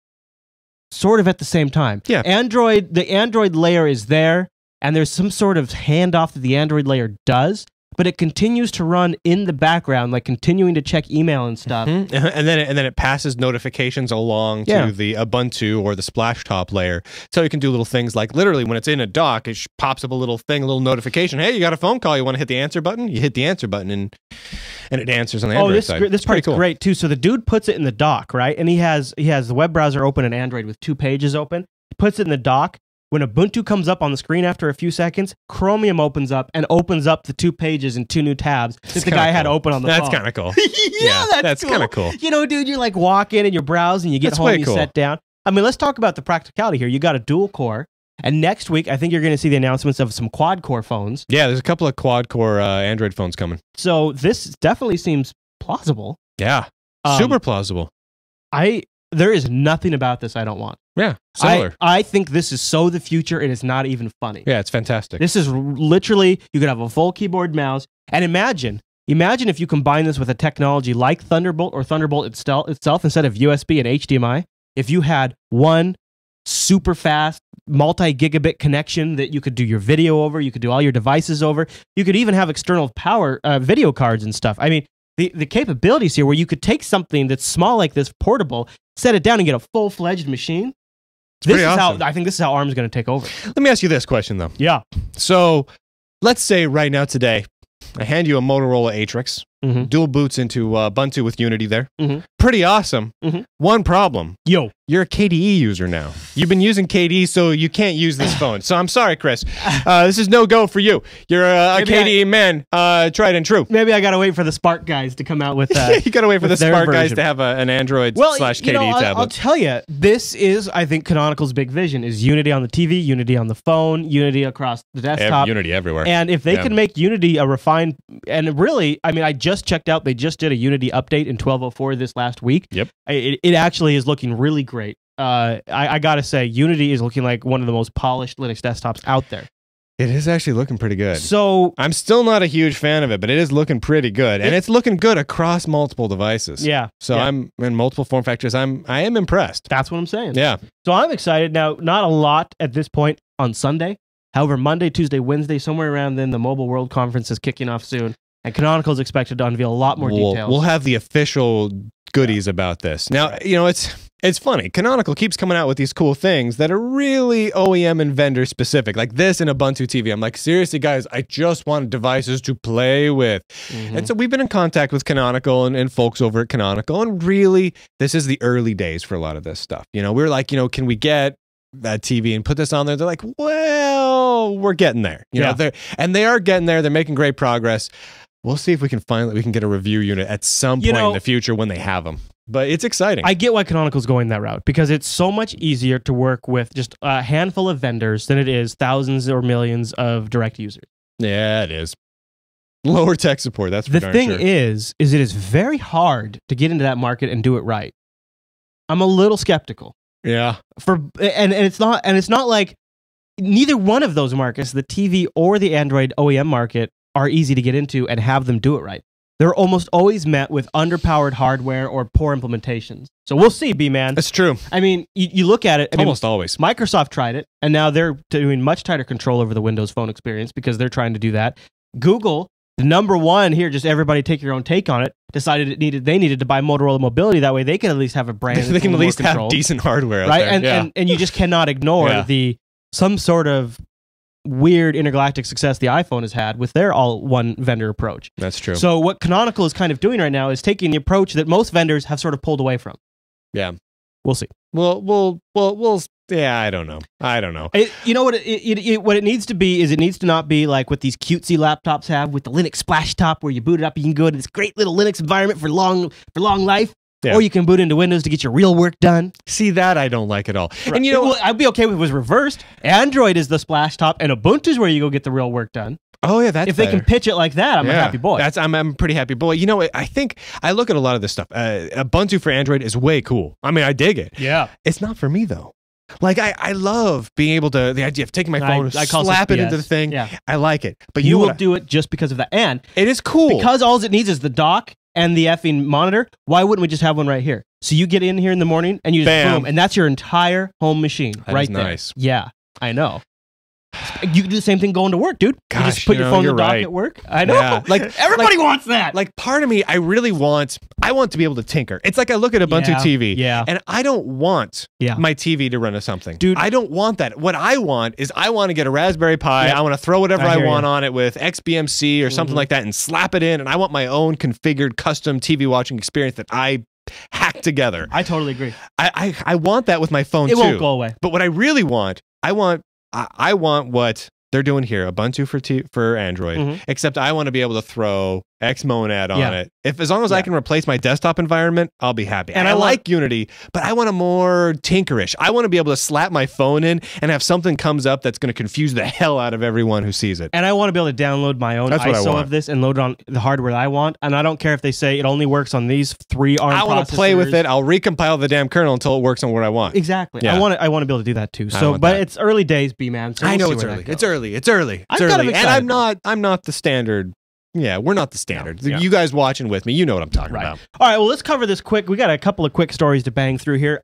sort of at the same time. Yeah. The Android layer is there, and there's some sort of handoff that the Android layer does, but it continues to run in the background, like continuing to check email and stuff. Mm-hmm. And then it passes notifications along to the Ubuntu or the Splashtop layer. So you can do little things like literally when it's in a dock, it pops up a little thing, a little notification. Hey, you got a phone call. You want to hit the answer button? You hit the answer button and it answers on the Android side. This part's cool. Great too. So the dude puts it in the dock, right? And he has the web browser open in Android with 2 pages open. He puts it in the dock. When Ubuntu comes up on the screen after a few seconds, Chromium opens up and opens up the 2 pages and 2 new tabs that the guy had open on the phone. That's kind of cool. That's kind of cool. You know, dude, you like walk in and you're browsing, you get home, you set down. I mean, let's talk about the practicality here. You got a dual core, and next week I think you're going to see the announcements of some quad core phones. Yeah, there's a couple of quad core Android phones coming. So this definitely seems plausible. Yeah, super plausible. There is nothing about this I don't want. Yeah, similar. I think this is so the future, it is not even funny. Yeah, it's fantastic. This is literally, you could have a full keyboard mouse, and imagine if you combine this with a technology like Thunderbolt or Thunderbolt itself instead of USB and HDMI, if you had one super fast multi-gigabit connection that you could do your video over, you could do all your devices over, you could even have external power video cards and stuff. I mean, the capabilities here where you could take something that's small like this, portable, set it down and get a full-fledged machine. I think this is how ARM's going to take over. Let me ask you this question, though. Yeah. So let's say right now today, I hand you a Motorola Atrix, dual boots into Ubuntu with Unity there. Pretty awesome. One problem. You're a KDE user now. You've been using KDE, so you can't use this phone. So I'm sorry, Chris. This is no go for you. You're a KDE man, tried and true. Maybe I got to wait for the Spark guys to come out with you got to wait for the Spark guys to have an Android / KDE tablet. I'll tell you, this is, I think, Canonical's big vision is Unity on the TV, Unity on the phone, Unity across the desktop. Unity everywhere. And if they can make Unity a refined, and really, I mean, I just checked out, they just did a Unity update in 12.04 this last week. Yep. It actually is looking really great. I gotta say, Unity is looking like one of the most polished Linux desktops out there. It is actually looking pretty good. So I'm still not a huge fan of it, but it is looking pretty good, and it's looking good across multiple devices. Yeah. So I'm in multiple form factors. I am impressed. That's what I'm saying. Yeah. So I'm excited now. Not a lot at this point on Sunday. However, Monday, Tuesday, Wednesday, somewhere around then, the Mobile World Conference is kicking off soon, and Canonical is expected to unveil a lot more details. We'll have the official goodies about this. Now, you know, it's funny. Canonical keeps coming out with these cool things that are really OEM and vendor specific, like this in Ubuntu TV. I'm like, seriously, guys, I just want devices to play with. And so we've been in contact with Canonical and folks over at Canonical, and really, this is the early days for a lot of this stuff. You know, we're like, you know, can we get that TV and put this on there? They're like, well, we're getting there. You know, they are getting there. They're making great progress. We'll see if we can get a review unit at some point in the future when they have them. But it's exciting. I get why Canonical's going that route, because it's so much easier to work with just a handful of vendors than it is thousands or millions of direct users. Yeah, it is. Lower tech support, that's for darn sure. The thing is it is very hard to get into that market and do it right. I'm a little skeptical. Yeah. And it's not like neither one of those markets, the TV or the Android OEM market, are easy to get into and have them do it right. They're almost always met with underpowered hardware or poor implementations. So we'll see, B-Man. That's true. I mean, you look at it. Almost always. Microsoft tried it, and now they're doing much tighter control over the Windows Phone experience because they're trying to do that. Google, the number one here, just everybody take your own take on it, decided they needed to buy Motorola Mobility. That way they can at least have a brand. They can at least have decent hardware out there. Right? And you just cannot ignore some sort of weird intergalactic success the iPhone has had with their all-one vendor approach. That's true. So what Canonical is kind of doing right now is taking the approach that most vendors have sort of pulled away from. Yeah. We'll see. We'll yeah, I don't know. You know what what it needs to be is it needs to not be like what these cutesy laptops have with the Linux splash top where you boot it up and you can go to this great little Linux environment for long life. Yeah. Or you can boot into Windows to get your real work done. See, that I don't like at all. Right. And you know, I'd be okay if it was reversed. Android is the splash top, and Ubuntu is where you go get the real work done. Oh yeah, that's if they can pitch it like that, I'm a happy boy. I'm a pretty happy boy. You know, I think I look at a lot of this stuff. Ubuntu for Android is way cool. I mean, I dig it. Yeah. It's not for me though. Like I love being able to, the idea of taking my phone, slap it into the thing. Yeah. I like it. But you will do it just because of that. And it is cool. Because all it needs is the dock and the effing monitor. Why wouldn't we just have one right here? So you get in here in the morning and you just boom, and that's your entire home machine right there. Nice. Yeah, I know. You can do the same thing going to work, dude. Gosh, you just put your phone in the dock at work. I know. Yeah. Like everybody wants that. Like part of me, I want to be able to tinker. It's like I look at Ubuntu TV, and I don't want my TV to run to something. Dude, I don't want that. What I want is I want to get a Raspberry Pi. I want to throw whatever I want on it with XBMC or something like that and slap it in. And I want my own configured custom TV watching experience that I hack together. I totally agree. I want that with my phone too. It won't go away. But what I really want, I want what they're doing here, Ubuntu for Android, except I want to be able to throw Xmonad on it. As long as I can replace my desktop environment, I'll be happy. And I like Unity, but I want a more tinkerish. I want to be able to slap my phone in and have something comes up that's going to confuse the hell out of everyone who sees it. And I want to be able to download my own ISO of this and load it on the hardware that I want. And I don't care if they say it only works on these 3 ARM processors. I want to play with it. I'll recompile the damn kernel until it works on what I want. Exactly. Yeah. I want to be able to do that too. So, but it's early days, B-man. So I know it's early. It's early. It's early. And I'm not the standard. Yeah, we're not the standard. No, you guys watching with me, you know what I'm talking about. All right, well, let's cover this quick. We got a couple of quick stories to bang through here.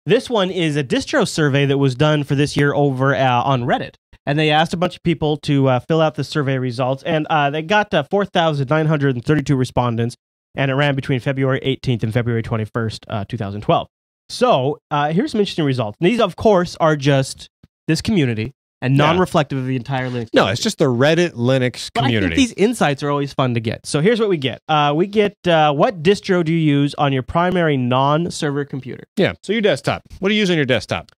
This one is a distro survey that was done for this year over on Reddit. And they asked a bunch of people to fill out the survey results. And they got 4,932 respondents. And it ran between February 18th and February 21st, 2012. So here's some interesting results. And these, of course, are just this community. And non-reflective of the entire Linux community. No, it's just the Reddit Linux community. But I think these insights are always fun to get. So here's what we get. We get what distro do you use on your primary non-server computer? Yeah, so your desktop. What do you use on your desktop?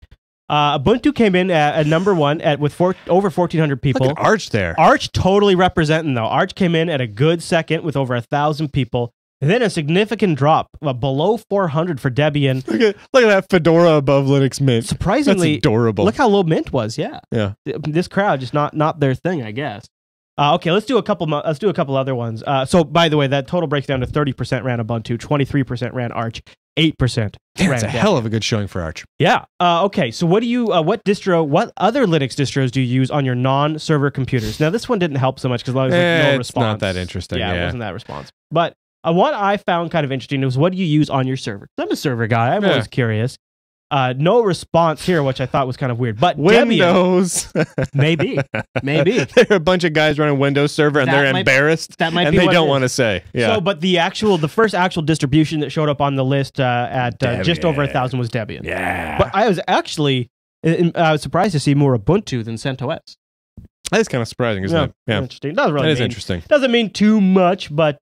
Ubuntu came in at number 1 with over 1,400 people. Look at Arch there. Arch totally representing, though. Arch came in at a good second with over 1,000 people. And then a significant drop below 400 for Debian. Look at that Fedora above Linux Mint. Surprisingly, that's adorable. Look how low Mint was. Yeah. This crowd just not their thing, I guess. Okay, let's do a couple. Let's do a couple other ones. So, by the way, that total breaks down to 30% ran Ubuntu, 23% ran Arch, 8%. That's a hell of a good showing for Arch. Yeah. Okay. So, what other Linux distros do you use on your non-server computers? Now, this one didn't help so much because no response. It's not that interesting. Yeah, it wasn't that response. But what I found kind of interesting was what do you use on your server? I'm a server guy. I'm always curious. No response here, which I thought was kind of weird. But Windows. Debian, maybe. There are a bunch of guys running Windows Server, and they're embarrassed. That might and be they don't want to say. Yeah. So, but the first actual distribution that showed up on the list at just over 1,000 was Debian. Yeah. But I was surprised to see more Ubuntu than CentOS. That is kind of surprising, isn't it? Yeah. Interesting. That is interesting. Doesn't mean too much, but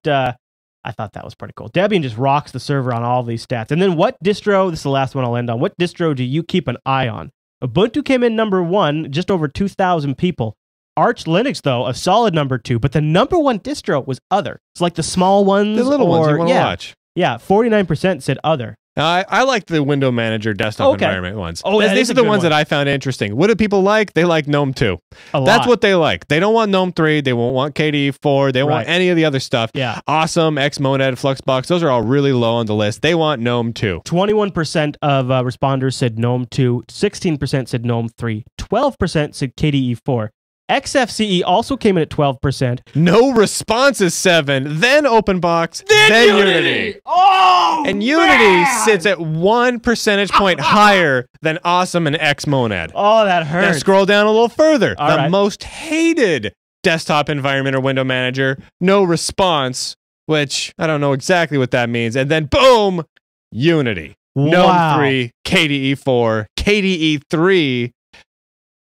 I thought that was pretty cool. Debian just rocks the server on all these stats. And then what distro, this is the last one I'll end on, what distro do you keep an eye on? Ubuntu came in number 1, just over 2,000 people. Arch Linux, though, a solid number 2. But the number 1 distro was other. It's like the small ones. The little ones you want to watch. Yeah, 49% said other. I like the window manager desktop environment ones. These are the ones that I found interesting. What do people like? They like GNOME 2. That's what they like. They don't want GNOME 3. They won't want KDE 4. They don't want any of the other stuff. Yeah. Awesome, Xmonad, Fluxbox. Those are all really low on the list. They want GNOME 2. 21% of responders said GNOME 2. 16% said GNOME 3. 12% said KDE 4. XFCE also came in at 12%. No responses 7, then OpenBox, then Unity. Oh, and Unity sits at 1 percentage point higher than Awesome and Xmonad. Oh, that hurts. Now scroll down a little further. The most hated desktop environment or window manager, no response, which I don't know exactly what that means. And then boom, Unity. GNOME 3, KDE 4, KDE 3.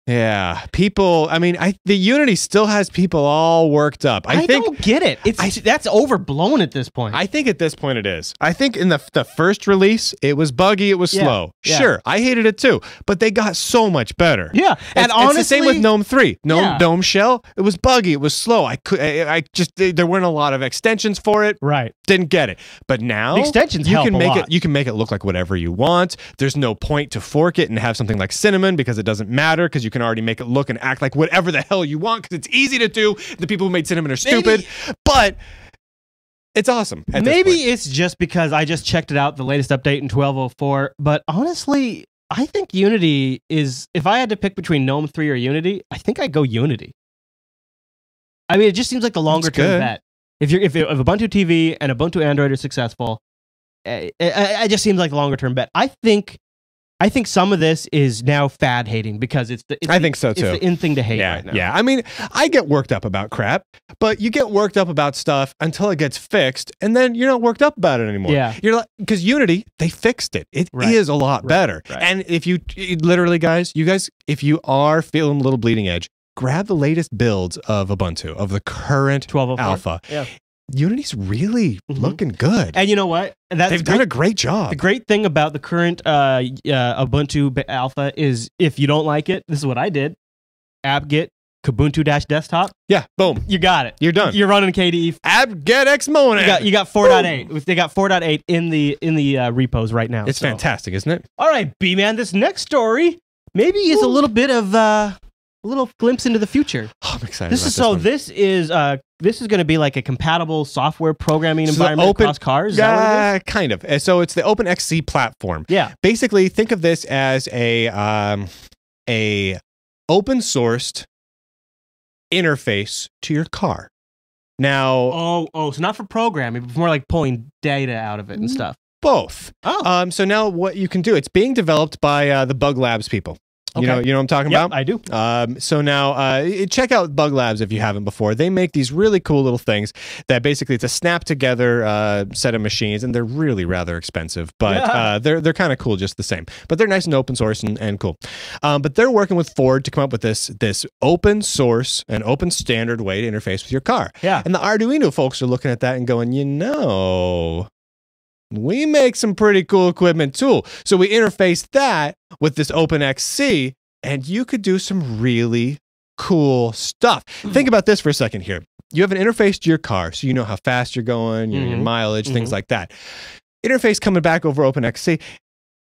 Yeah, people. I mean, the Unity still has people all worked up. I think, don't get it. That's overblown at this point. I think at this point it is. I think in the first release, it was buggy, it was slow. Yeah. Sure, I hated it too, but they got so much better. Yeah, and honestly, it's the same with GNOME 3. GNOME Shell, it was buggy, it was slow. There weren't a lot of extensions for it. Right, didn't get it. But now the extensions you can make it. You can make it look like whatever you want. There's no point to fork it and have something like Cinnamon because it doesn't matter because you you can already make it look and act like whatever the hell you want because it's easy to do. The people who made Cinnamon are stupid, but it's awesome. Maybe it's just because I just checked it out, the latest update in 12.04. But honestly, I think Unity is, if I had to pick between GNOME 3 or Unity, I think I'd go Unity. I mean, it just seems like the longer term bet. If Ubuntu TV and Ubuntu Android are successful, it just seems like the longer term bet. I think some of this is now fad hating because I think so too. It's the in thing to hate right now. Yeah, I mean, I get worked up about crap, but you get worked up about stuff until it gets fixed, and then you're not worked up about it anymore. Yeah, you're like, because Unity, they fixed it. It is a lot better. Right. And if you literally, guys, if you are feeling a little bleeding edge, grab the latest builds of Ubuntu, of the current 12.04 alpha. Yeah. Unity's really looking good. And you know what? They've done a great job. The great thing about the current Ubuntu alpha is if you don't like it, this is what I did. Apt-get Kubuntu-desktop. Yeah, boom. You got it. You're done. You're running KDE. Apt-get Xmonad. You got 4.8. They got 4.8 in the repos right now. It's fantastic, isn't it? All right, B-Man, this next story maybe is a little bit of a little glimpse into the future. Oh, I'm excited. This is going to be like a compatible software programming environment across cars. Yeah, kind of. So it's the OpenXC platform. Yeah. Basically, think of this as a open sourced interface to your car. Now, so not for programming, but more like pulling data out of it and stuff. Both. So now what you can do? It's being developed by the Bug Labs people. You know what I'm talking about? I do. So now check out Bug Labs if you haven't before. They make these really cool little things that basically it's a snap together set of machines, and they're really rather expensive, but they're kind of cool just the same. But they're nice and open source and cool. But they're working with Ford to come up with this open source and open standard way to interface with your car. Yeah. And the Arduino folks are looking at that and going, we make some pretty cool equipment too. So we interface that with this OpenXC, and you could do some really cool stuff. Think about this for a second here. You have an interface to your car, so you know how fast you're going, your mileage, things like that. Interface coming back over OpenXC.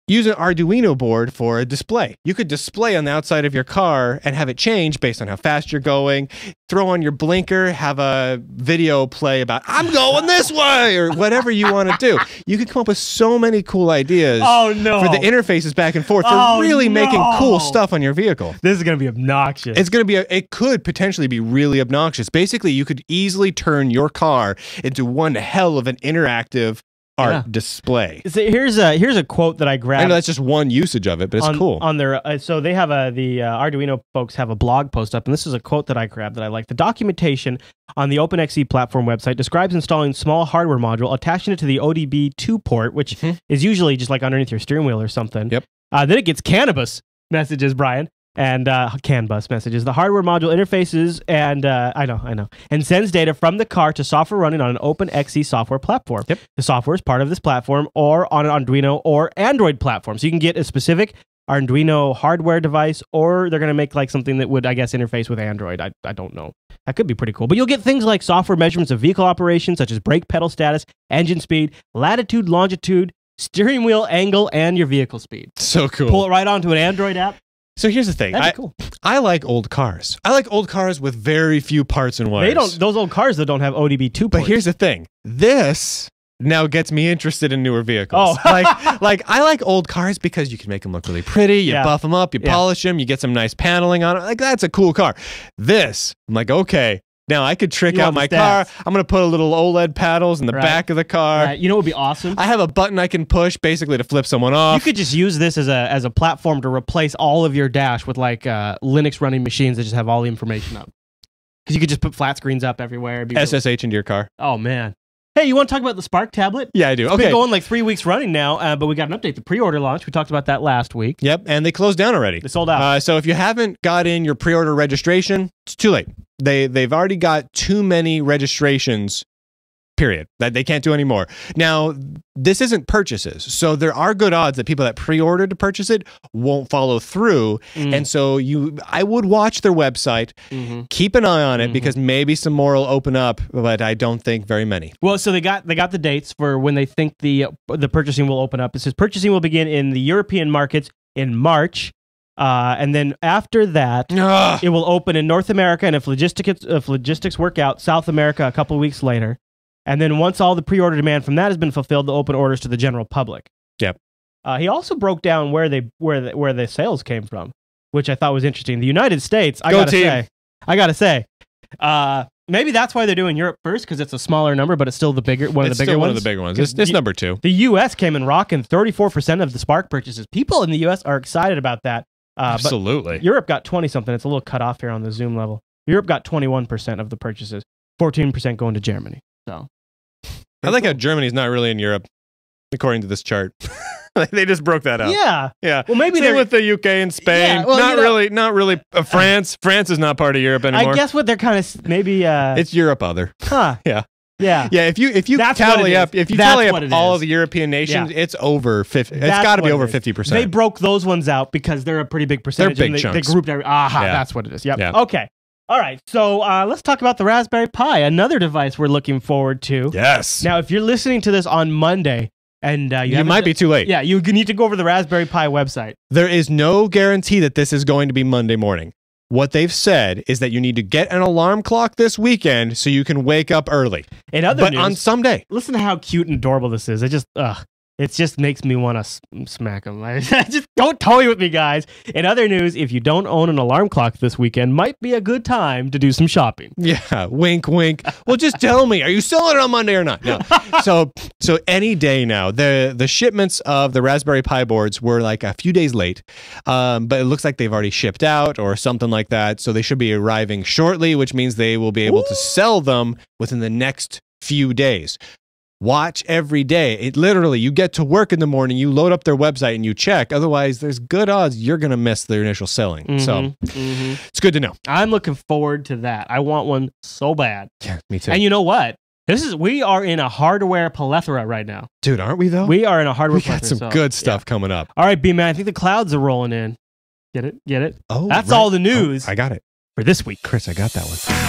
Use an Arduino board for a display. You could display on the outside of your car and have it change based on how fast you're going. Throw on your blinker, have a video play about, I'm going this way, or whatever you want to do. You could come up with so many cool ideas for the interfaces back and forth for really making cool stuff on your vehicle. This is going to be obnoxious. It's going to be, it could potentially be really obnoxious. Basically, you could easily turn your car into one hell of an interactive art display. So here's a quote that I grabbed. I know that's just one usage of it, but it's cool. On their so they have the Arduino folks have a blog post up, and this is a quote that I grabbed that I like. The documentation on the OpenXC platform website describes installing small hardware module, attaching it to the ODB2 port, which is usually just like underneath your steering wheel or something. Yep. Then it gets Cannabis messages, Brian. And CAN bus messages. The hardware module interfaces and I know, and sends data from the car to software running on an OpenXC software platform. Yep. The software is part of this platform or on an Arduino or Android platform. So you can get a specific Arduino hardware device, or they're going to make like something that would, I guess, interface with Android. I don't know. That could be pretty cool. But you'll get things like software measurements of vehicle operation, such as brake pedal status, engine speed, latitude, longitude, steering wheel angle, and your vehicle speed. So cool. Pull it right onto an Android app. So here's the thing. I like old cars. I like old cars with very few parts and wires. Those old cars that don't have ODB2 ports. But here's the thing. This now gets me interested in newer vehicles. like I like old cars because you can make them look really pretty. You buff them up, you polish them, you get some nice paneling on it. Like, that's a cool car. This, I'm like, okay. Now I could trick out my car. I'm going to put a little OLED paddles in the back of the car. Right. You know what would be awesome? I have a button I can push basically to flip someone off. You could just use this as a platform to replace all of your dash with like Linux running machines that just have all the information up. Because you could just put flat screens up everywhere. SSH into your car. Oh, man. Hey, you want to talk about the Spark tablet? Yeah, I do. It's been going like 3 weeks running now, but we got an update. The pre-order launch. We talked about that last week. Yep, and they closed down already. They sold out. So if you haven't got in your pre-order registration, it's too late. They've already got too many registrations, period. That they can't do anymore. Now, this isn't purchases, so there are good odds that people that pre-ordered to purchase it won't follow through. And so I would watch their website, keep an eye on it, because maybe some more will open up, but I don't think very many. Well, so they got the dates for when they think the purchasing will open up. It says purchasing will begin in the European markets in March. And then after that, it will open in North America, and if logistics work out, South America a couple of weeks later. And then once all the pre-order demand from that has been fulfilled, they'll open orders to the general public. Yep. He also broke down where the sales came from, which I thought was interesting. The United States, I gotta say, maybe that's why they're doing Europe first, because it's a smaller number, but it's still one of the bigger ones. One of the bigger ones. It's number 2. The U.S. came in rocking 34% of the Spark purchases. People in the U.S. are excited about that. Absolutely. But Europe got 20-something. It's a little cut off here on the Zoom level. Europe got 21% of the purchases, 14% going to Germany. So I like how Germany's not really in Europe, according to this chart. They just broke that out. Yeah. Well, maybe they're with the UK and Spain. Yeah, well, not really. France. France is not part of Europe anymore. I guess what they're kind of maybe. It's Europe other. Huh. Yeah. Yeah. Yeah. If you tally up all of the European nations, it's over 50. It's got to be over 50%. They broke those ones out because they're a pretty big percentage. They're big chunks. They grouped every. That's what it is. Yep. Yeah. Okay. All right. So let's talk about the Raspberry Pi, another device we're looking forward to. Yes. Now, if you're listening to this on Monday, and you might be too late. Yeah, you need to go over to the Raspberry Pi website. There is no guarantee that this is going to be Monday morning. What they've said is that you need to get an alarm clock this weekend so you can wake up early. But on someday. Listen to how cute and adorable this is. It just makes me want to smack them. Just don't toy with me, guys. In other news, if you don't own an alarm clock this weekend, might be a good time to do some shopping. Yeah, wink, wink. Well, just tell me, are you selling it on Monday or not? No. So any day now. The shipments of the Raspberry Pi boards were like a few days late, but it looks like they've already shipped out or something like that. So they should be arriving shortly, which means they will be able to sell them within the next few days. Watch every day. It literally, you get to work in the morning, you load up their website and you check. Otherwise, there's good odds you're going to miss their initial selling. It's good to know. I'm looking forward to that. I want one so bad. Yeah, me too. And you know what? We are in a hardware plethora right now. Dude, aren't we though? We are in a hardware plethora. We got some good stuff coming up. All right, B-Man, I think the clouds are rolling in. Get it? Oh, that's all the news. I got it. For this week. Chris, I got that one.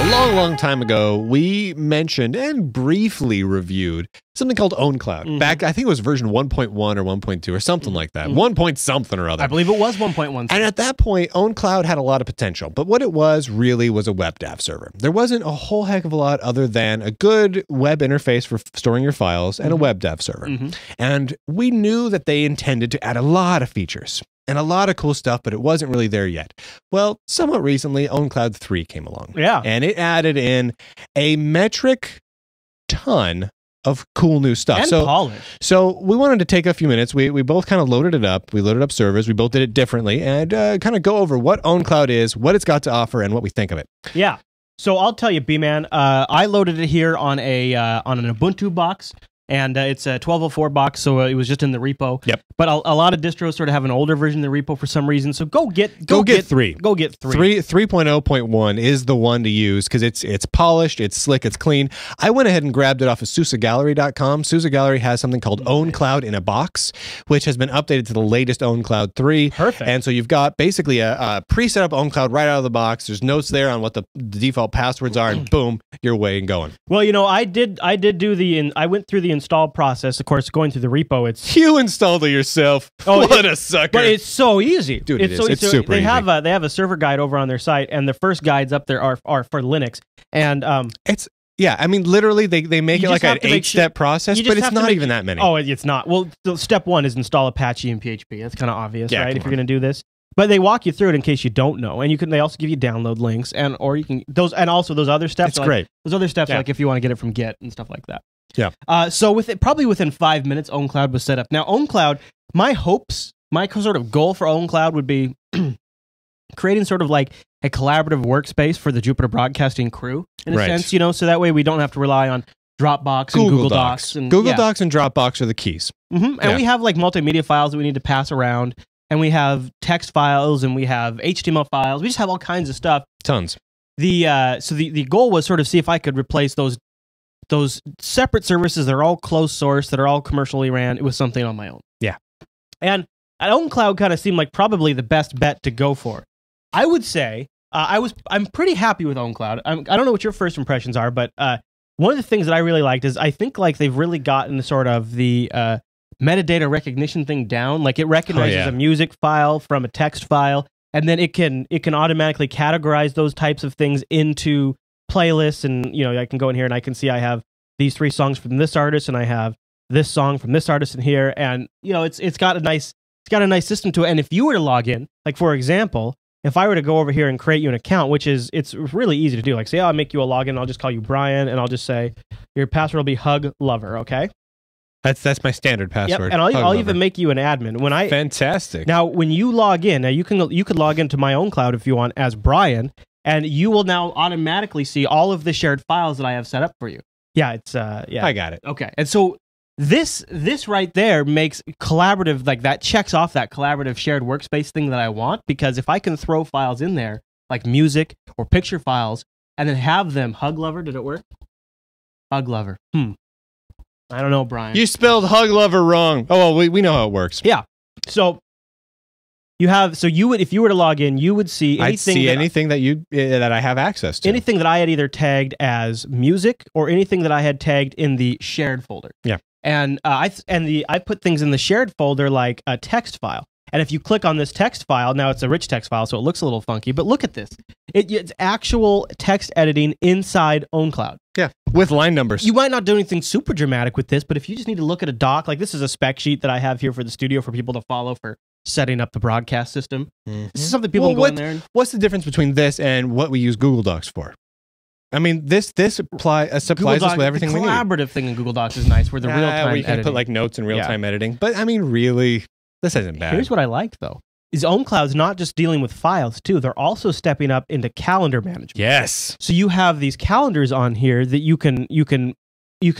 A long time ago, we mentioned and briefly reviewed something called OwnCloud. Back, I think it was version 1.1 or 1.2 or something like that. 1 point something or other. I believe it was 1.1. And at that point, OwnCloud had a lot of potential. But what it was really was a Webdav server. There wasn't a whole heck of a lot other than a good web interface for storing your files and a Webdav server. And we knew that they intended to add a lot of features and a lot of cool stuff, but it wasn't really there yet. Well, somewhat recently, OwnCloud 3 came along. Yeah. And it added in a metric ton of cool new stuff. And polish. So we wanted to take a few minutes. We both kind of loaded it up. We loaded up servers. We both did it differently and kind of go over what OwnCloud is, what it's got to offer, and what we think of it. Yeah. So I'll tell you, B-Man, I loaded it here on an Ubuntu box. And it's a 1204 box, so it was just in the repo. Yep. But a lot of distros sort of have an older version of the repo for some reason. So go get 3. Go get 3. 3.0.1 is the one to use because it's polished, it's slick, it's clean. I went ahead and grabbed it off of SusaGallery.com. Susa Gallery has something called OwnCloud in a box, which has been updated to the latest OwnCloud 3. Perfect. And so you've got basically a pre-set up OwnCloud right out of the box. There's notes there on what the default passwords are, and boom, you're away and going. Well, you know, I went through the install process. Of course, going through the repo, you installed it yourself. Oh, what a sucker! But it's so easy, dude. It's super easy. They have a server guide over on their site, and the first guides up there are for Linux. And I mean, literally, they make it like an 8-step process, but it's not even that many. Oh, it's not. Well, step 1 is install Apache and PHP. That's kind of obvious, right? If you're going to do this. But they walk you through it in case you don't know, and they also give you download links, and those other steps. It's great. Those other steps, like if you want to get it from Git and stuff like that. Yeah. So probably within 5 minutes, OwnCloud was set up. Now, OwnCloud, my sort of goal for OwnCloud would be creating sort of like a collaborative workspace for the Jupiter Broadcasting crew, in a sense, so that way we don't have to rely on Dropbox and Google Docs. Google Docs and Dropbox are the keys. And we have like multimedia files that we need to pass around. And we have text files, and we have HTML files. We just have all kinds of stuff. Tons. So the goal was sort of see if I could replace those separate services that are all closed source, that are all commercially ran. It was something on my own. Yeah. And OwnCloud kind of seemed like probably the best bet to go for. I would say I'm pretty happy with OwnCloud. I don't know what your first impressions are, but one of the things that I really liked is I think like they've really gotten sort of the metadata recognition thing down. Like it recognizes a music file from a text file, and then it can automatically categorize those types of things into playlists. And you know, I can go in here and I can see I have these 3 songs from this artist, and I have this song from this artist in here, and you know, it's got a nice system to it. And if you were to log in, like for example, if I were to go over here and create you an account, it's really easy to do. Like say, I'll make you a login, I'll just call you Brian, and I'll just say your password will be Hug Lover. Okay. That's my standard password. Yep, and I'll even make you an admin. Fantastic. Now, when you log in, now you could log into my OwnCloud if you want as Brian, and you will now automatically see all of the shared files that I have set up for you. Yeah, it's yeah. I got it. Okay, and so this right there makes collaborative, like that checks off that collaborative shared workspace thing that I want, because if I can throw files in there like music or picture files and then have them Hug Lover, did it work? Hug Lover. I don't know, Brian. You spelled Hug Lover wrong. Oh, well, we know how it works. Yeah. So you would, if you were to log in, you would see anything that I have access to. Anything that I had either tagged as music or anything that I had tagged in the shared folder. Yeah. And I put things in the shared folder like a text file. And if you click on this text file, now it's a rich text file, so it looks a little funky, but look at this. It's actual text editing inside OwnCloud. Yeah, with line numbers. You might not do anything super dramatic with this, but if you just need to look at a doc, like this is a spec sheet that I have here for the studio for people to follow for setting up the broadcast system. This is something people can go in there and... What's the difference between this and what we use Google Docs for? I mean, this supplies us with everything we need. The collaborative thing in Google Docs is nice, where the real-time where you can put like notes and real-time editing. But I mean, really, this isn't bad. Here's what I like, though. Is OwnCloud's not just dealing with files, too. They're also stepping up into calendar management. Yes. So you have these calendars on here that you can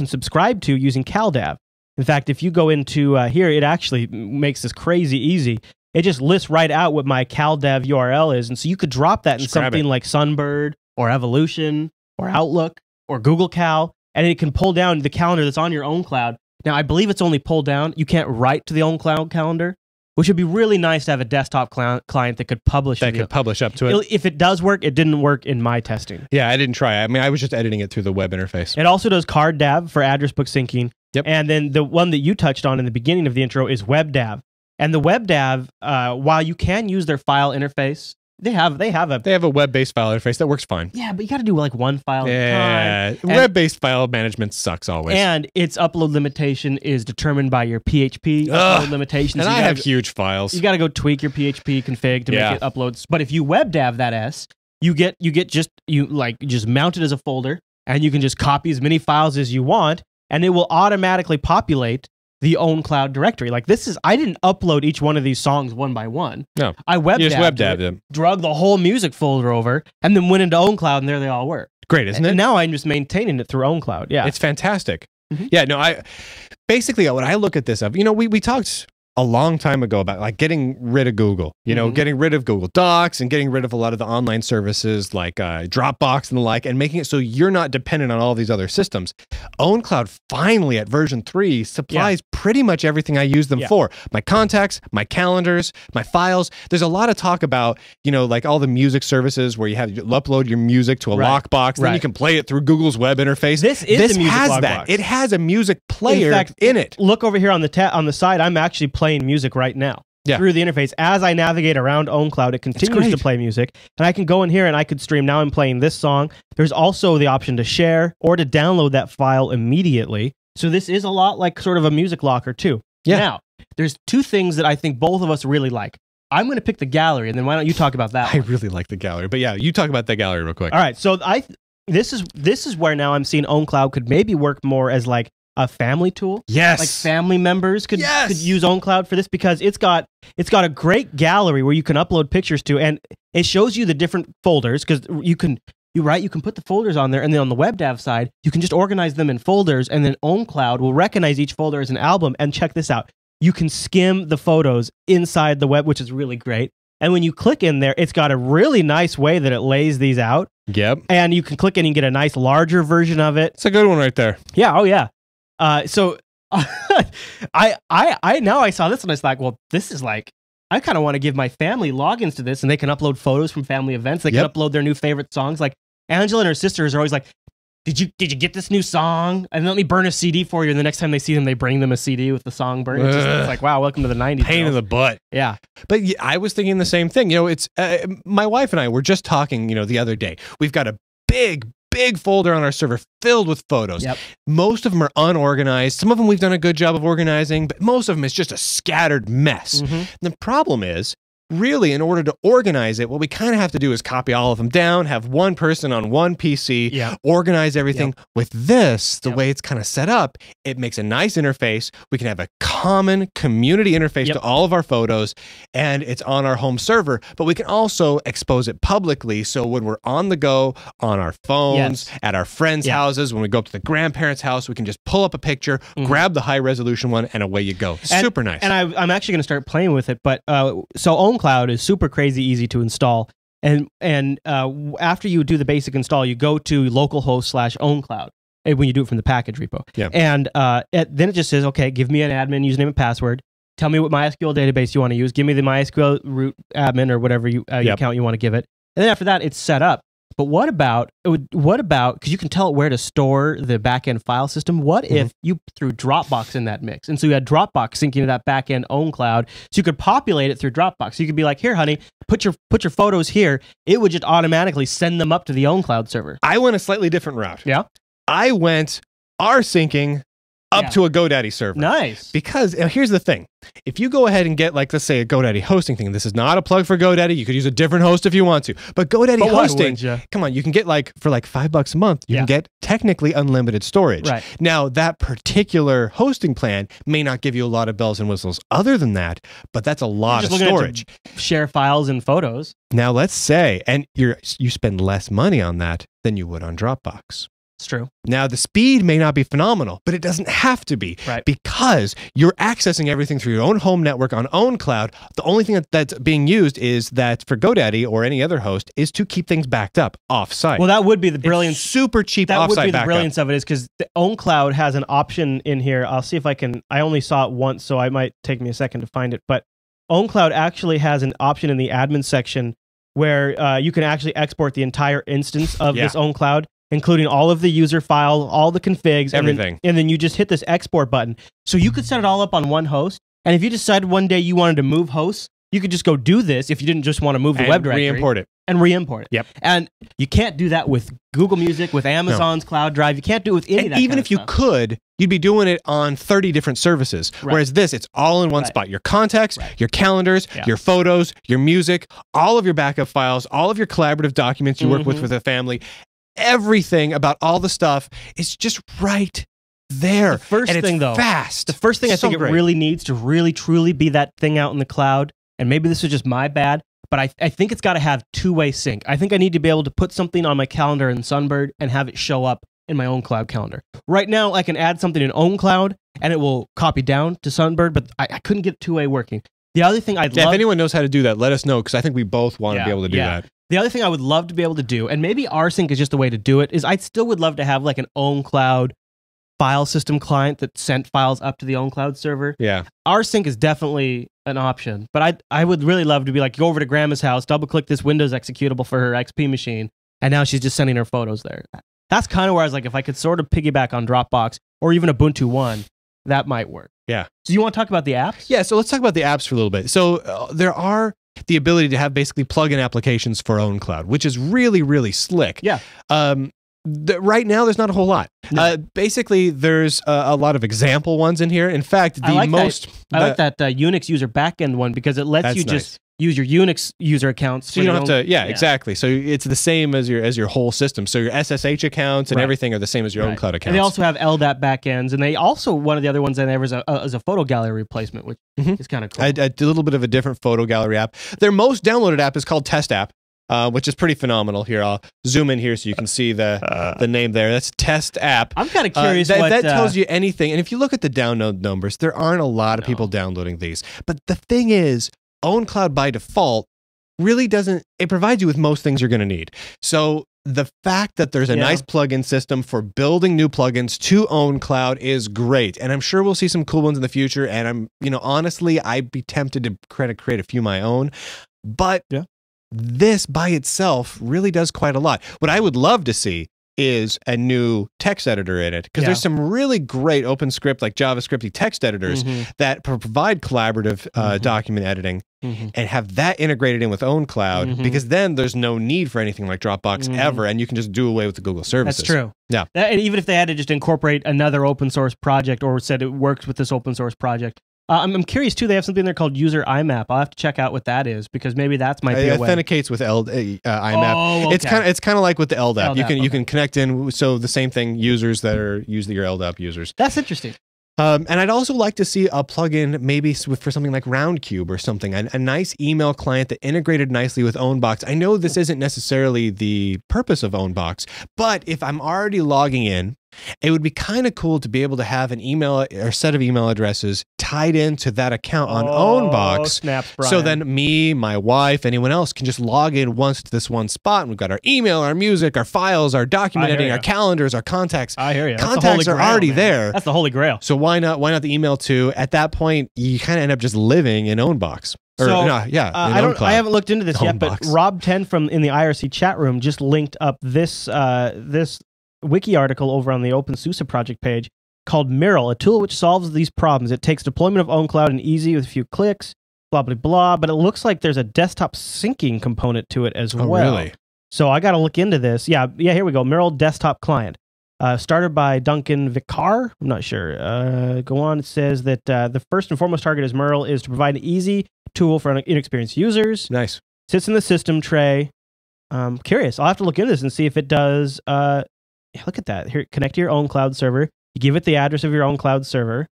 subscribe to using Carddav. In fact, if you go into here, it actually makes this crazy easy. It just lists right out what my Carddav URL is. And so you could drop that in something like Sunbird or Evolution or Outlook or Google Cal, and it can pull down the calendar that's on your OwnCloud. Now, I believe it's only pulled down. You can't write to the OwnCloud calendar, which would be really nice to have a desktop client that could publish. That could publish up to it. If it does work, it didn't work in my testing. Yeah, I didn't try. I mean, I was just editing it through the web interface. It also does Carddav for address book syncing. Yep. And then the one that you touched on in the beginning of the intro is Webdav. And the Webdav, while you can use their file interface, they have a web-based file interface that works fine. Yeah, but you got to do like one file at a time. Web-based file management sucks always. And its upload limitation is determined by your PHP upload limitations. And I have huge files. You got to go tweak your PHP config to make it upload. But if you Webdav that you just mount it as a folder, and you can just copy as many files as you want, and it will automatically populate the OwnCloud directory. Like I didn't upload each one of these songs one by one. No. I Webdaved them, drug the whole music folder over, and then went into OwnCloud, and there they all were. Great, isn't it? And now I'm just maintaining it through OwnCloud. Yeah. It's fantastic. Yeah, no, basically when I look at this, we talked a long time ago about like getting rid of Google, getting rid of Google Docs and getting rid of a lot of the online services like Dropbox and the like, and making it so you're not dependent on all these other systems. OwnCloud finally at version 3 supplies pretty much everything I use them for. My contacts, my calendars, my files. There's a lot of talk about, like all the music services where you upload your music to a lockbox, then you can play it through Google's web interface. This has that. It has a music player in it. Look over here on the side. I'm actually playing music right now through the interface. As I navigate around OwnCloud, it continues to play music, and I can go in here and I could stream. Now I'm playing this song. There's also the option to share or to download that file immediately. So this is a lot like sort of a music locker too. Yeah. Now, there's two things that I think both of us really like. I'm going to pick the gallery, and then why don't you talk about that? I really like the gallery, but yeah, you talk about that gallery real quick. All right, so this is where now I'm seeing OwnCloud could maybe work more as like a family tool. Yes. Like family members could use OwnCloud for this, because it's got a great gallery where you can upload pictures to, and it shows you the different folders, because you can put the folders on there, and then on the Webdav side, you can just organize them in folders, and then OwnCloud will recognize each folder as an album. And check this out. You can skim the photos inside the web, which is really great. And when you click in there, it's got a really nice way that it lays these out. Yep. And you can click in and get a nice larger version of it. It's a good one right there. Yeah. Oh yeah. So I saw this and I was like, well, this is like, I kind of want to give my family logins to this, and they can upload photos from family events. They can upload their new favorite songs. Like Angela and her sisters are always like, did you get this new song? And let me burn a CD for you. And the next time they see them, they bring them a CD with the song burned. It's like, wow, welcome to the 90s. Pain in the butt. Yeah. But yeah, I was thinking the same thing. It's my wife and I were just talking, the other day. We've got a big folder on our server filled with photos. Yep. Most of them are unorganized. Some of them we've done a good job of organizing, but most of them is just a scattered mess. Mm-hmm. And the problem is, really, in order to organize it, what we kind of have to do is copy all of them down, have one person on one PC, organize everything. With this, the way it's kind of set up, it makes a nice interface. We can have a common community interface to all of our photos, and it's on our home server, but we can also expose it publicly. So when we're on the go, on our phones, at our friends' houses, when we go up to the grandparents' house, we can just pull up a picture, grab the high resolution one, and away you go. Super nice. And I'm actually going to start playing with it, but so OwnCloud is super crazy easy to install, and after you do the basic install, you go to localhost/OwnCloud when you do it from the package repo. And then it just says, okay, give me an admin username and password. Tell me what MySQL database you want to use. Give me the MySQL root admin or whatever account you want to give it. And then after that, it's set up. But what about, because you can tell it where to store the backend file system. What if you threw Dropbox in that mix? And so you had Dropbox syncing to that backend OwnCloud, so you could populate it through Dropbox. So you could be like, here, honey, put your photos here. It would just automatically send them up to the OwnCloud server. I went a slightly different route. Yeah. I went R-syncing up to a GoDaddy server. Nice. Because here's the thing. If you go ahead and get, like, let's say a GoDaddy hosting thing, this is not a plug for GoDaddy. You could use a different host if you want to. But GoDaddy hosting, come on, you can get for $5 a month, you can get technically unlimited storage. Right. Now, that particular hosting plan may not give you a lot of bells and whistles other than that, but that's a lot of storage. Share files and photos. Now, let's say, and you spend less money on that than you would on Dropbox. It's true. Now, the speed may not be phenomenal, but it doesn't have to be, because you're accessing everything through your own home network on OwnCloud. The only thing that's being used is that for GoDaddy or any other host is to keep things backed up off-site. Well, that would be the brilliance. It's super cheap off-site backup. That would be the brilliance of it, is because OwnCloud has an option in here. I'll see if I can. I only saw it once, so it might take me a second to find it. But OwnCloud actually has an option in the admin section where you can actually export the entire instance of this OwnCloud, including all of the user file, all the configs, everything. And then you just hit this export button. So you could set it all up on one host. And if you decided one day you wanted to move hosts, you could just go do this if you didn't just want to move the web directory. Re-import it. And re-import it. Yep. And you can't do that with Google Music, with Amazon's Cloud Drive. You can't do it with any of that even if you could, you'd be doing it on 30 different services. Whereas this, it's all in one spot. Your contacts, your calendars, your photos, your music, all of your backup files, all of your collaborative documents you work with a family. Everything about all the stuff is just right there. The first thing, though, fast. The first thing I think it really needs to really truly be that thing out in the cloud, and maybe this is just my bad, but I think it's got to have two-way sync. I think I need to be able to put something on my calendar in Sunbird and have it show up in my OwnCloud calendar. Right now, I can add something in OwnCloud, and it will copy down to Sunbird, but I couldn't get two-way working. The other thing I'd love... If anyone knows how to do that, let us know, because I think we both want to be able to do that. The other thing I would love to be able to do, and maybe rsync is just the way to do it, is I still would love to have like an OwnCloud file system client that sent files up to the OwnCloud server. Yeah. rsync is definitely an option, but I would really love to be like, go over to Grandma's house, double click this Windows executable for her XP machine, and now she's just sending her photos there. That's kind of where I was like, if I could sort of piggyback on Dropbox or even Ubuntu One, that might work. Yeah. So you want to talk about the apps? Yeah, so let's talk about the apps for a little bit. So there are the ability to have basically plugin applications for OwnCloud, which is really, really slick. Yeah. Right now, there's not a whole lot. No. Basically, there's a lot of example ones in here. In fact, I like that Unix user backend one, because it lets you just use your Unix user accounts. So you don't have to, exactly. So it's the same as your whole system. So your SSH accounts and everything are the same as your OwnCloud accounts. And they also have LDAP backends, and they also, one of the other ones in there is a photo gallery replacement, which is kind of cool. I did a little bit of a different photo gallery app. Their most downloaded app is called Test App, which is pretty phenomenal. Here, I'll zoom in here so you can see the name there. That's Test App. I'm kind of curious that tells you anything. And if you look at the download numbers, there aren't a lot of people downloading these. But the thing is, OwnCloud by default really doesn't, it provides you with most things you're going to need. So the fact that there's a nice plugin system for building new plugins to OwnCloud is great. And I'm sure we'll see some cool ones in the future. And honestly, I'd be tempted to create a few of my own. But this by itself really does quite a lot. What I would love to see is a new text editor in it, because there's some really great OpenScript, like JavaScripty text editors that provide collaborative document editing and have that integrated in with OwnCloud, because then there's no need for anything like Dropbox ever, and you can just do away with the Google services. That's true. Yeah. And even if they had to just incorporate another open source project or said it works with this open source project. I'm curious too. They have something there called User Imap. I'll have to check out what that is, because maybe that might be a way. It authenticates with Imap. Oh, okay. It's kind of like with the LDAP. LDAP, You can connect in. So the same thing. Users that are using your LDAP users. That's interesting. And I'd also like to see a plugin maybe for something like Roundcube or something, a nice email client that integrated nicely with OwnBox. I know this isn't necessarily the purpose of OwnBox, but if I'm already logging in, it would be kind of cool to be able to have an email or set of email addresses tied into that account on OwnBox. Snaps, Brian. So then me, my wife, anyone else can just log in once to this one spot, and we've got our email, our music, our files, our document editing, our calendars, our contacts. I hear you. Contacts are already there. That's the holy grail. So why not the email too? At that point, you kind of end up just living in OwnBox. I haven't looked into this yet, but Rob10 from in the IRC chat room just linked up this wiki article over on the OpenSUSE project page called Mural, a tool which solves these problems. It takes deployment of OwnCloud and easy with a few clicks, blah, blah, blah, but it looks like there's a desktop syncing component to it as well. Really? So I got to look into this. Yeah, here we go. Mural desktop client. Started by Duncan Vicar. I'm not sure. Go on. It says that the first and foremost target is Mural is to provide an easy tool for inexperienced users. Nice. Sits in the system tray. Curious. I'll have to look into this and see if it does. Look at that. Here, connect to your own cloud server. You give it the address of your own cloud server.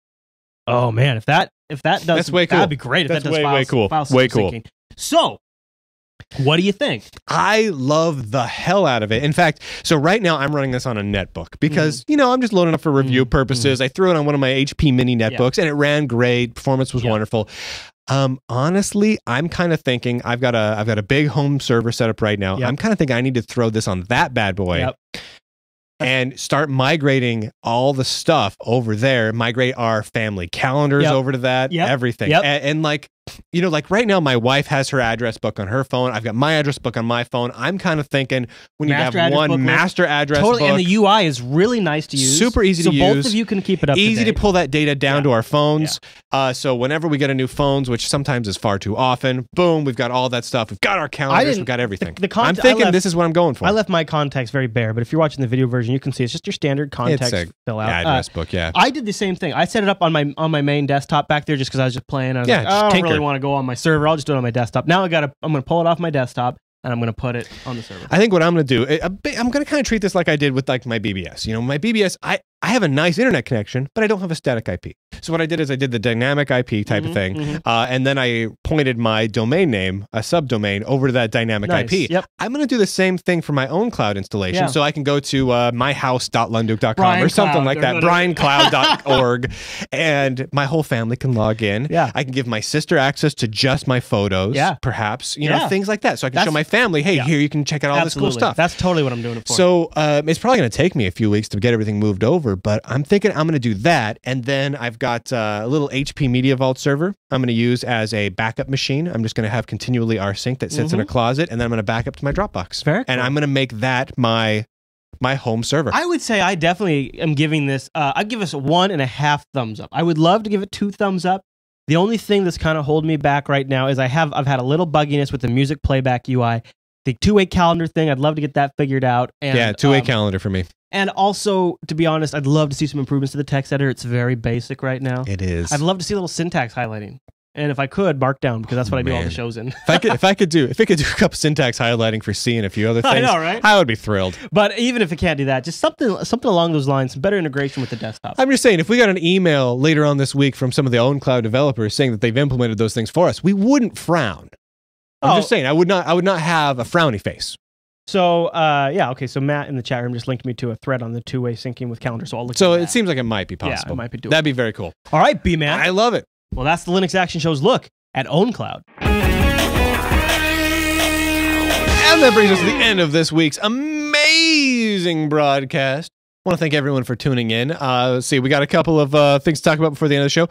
Oh man, if that does, that's way cool. That'd be great. That's if that does way cool. Way cool. Syncing. So, what do you think? I love the hell out of it. In fact, so right now I'm running this on a netbook because, I'm just loading up for review purposes. I threw it on one of my HP mini netbooks and it ran great. Performance was wonderful. Honestly, I'm kind of thinking I've got a big home server set up right now. I'm kind of thinking I need to throw this on that bad boy. And start migrating all the stuff over there, migrate our family calendars over to that, everything. And like right now, my wife has her address book on her phone. I've got my address book on my phone. I'm kind of thinking we need to have one master address book. And the UI is really nice to use. Super easy to use. So both of you can keep it up Easy to date. to pull that data down to our phones. So whenever we get a new phones, which sometimes is far too often, boom, we've got all that stuff. We've got our calendars. We've got everything. I'm thinking this is what I'm going for. I left my contacts very bare, but if you're watching the video version, you can see it's just your standard contacts fill out. Address book, I did the same thing. I set it up on my main desktop back there just because I was just playing. I was like, I don't really want to go on my server. I'll just do it on my desktop. Now I'm going to pull it off my desktop and I'm going to put it on the server. I think what I'm going to do, I'm going to kind of treat this like I did with like my BBS. My BBS, I have a nice internet connection, but I don't have a static IP. So what I did is I did the dynamic IP type of thing, and then I pointed my domain name, a subdomain, over to that dynamic IP. I'm going to do the same thing for my own cloud installation, so I can go to myhouse.lunduk.com or something like that, briancloud.org, and my whole family can log in. I can give my sister access to just my photos, perhaps, things like that. So I can show my family, hey, here you can check out all this cool stuff. That's totally what I'm doing it for. So it's probably going to take me a few weeks to get everything moved over, but I'm thinking I'm going to do that, and then I've got a little HP Media Vault server I'm going to use as a backup machine. I'm just going to have continually rsync that sits in a closet, and then I'm going to back up to my Dropbox. And I'm going to make that my home server. I would say I definitely am giving this, I'd give us 1.5 thumbs up. I would love to give it 2 thumbs up. The only thing that's kind of holding me back right now is I've had a little bugginess with the music playback UI. The two-way calendar thing, I'd love to get that figured out. And, two-way calendar for me. And also, to be honest, I'd love to see some improvements to the text editor. It's very basic right now. It is. I'd love to see a little syntax highlighting. And if I could, Markdown, because that's what I do all the shows in. if it could do a couple syntax highlighting for C and a few other things, I know, right? I would be thrilled. But even if it can't do that, just something along those lines, some better integration with the desktop. I'm just saying, if we got an email later on this week from some of the OwnCloud developers saying that they've implemented those things for us, we wouldn't frown. I'm just saying, I would not have a frowny face. So, okay. So Matt in the chat room just linked me to a thread on the two-way syncing with calendar. So I'll look. So it seems like it might be possible. Yeah, it might be doable. That'd be very cool. All right, B-Man. I love it. Well, that's the Linux Action Show's look at OwnCloud. And that brings us to the end of this week's amazing broadcast. Want to thank everyone for tuning in. Let's see, we got a couple of things to talk about before the end of the show.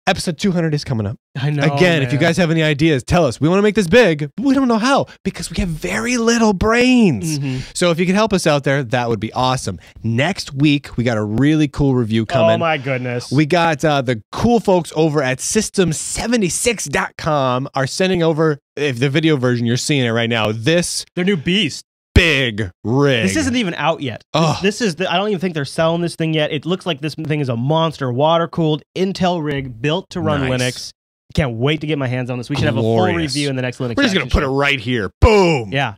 Episode 200 is coming up. I know. Again, if you guys have any ideas, tell us. We want to make this big, but we don't know how because we have very little brains. So if you could help us out there, that would be awesome. Next week, we got a really cool review coming. Oh my goodness. We got the cool folks over at system76.com are sending over, if the video version you're seeing it right now, this their new beast. Big rig. This isn't even out yet. Oh. This is I don't even think they're selling this thing yet. It looks like this thing is a monster water-cooled Intel rig built to run Linux. Can't wait to get my hands on this. We should have a full review in the next Linux. We're just going to put it right here. Boom. Yeah.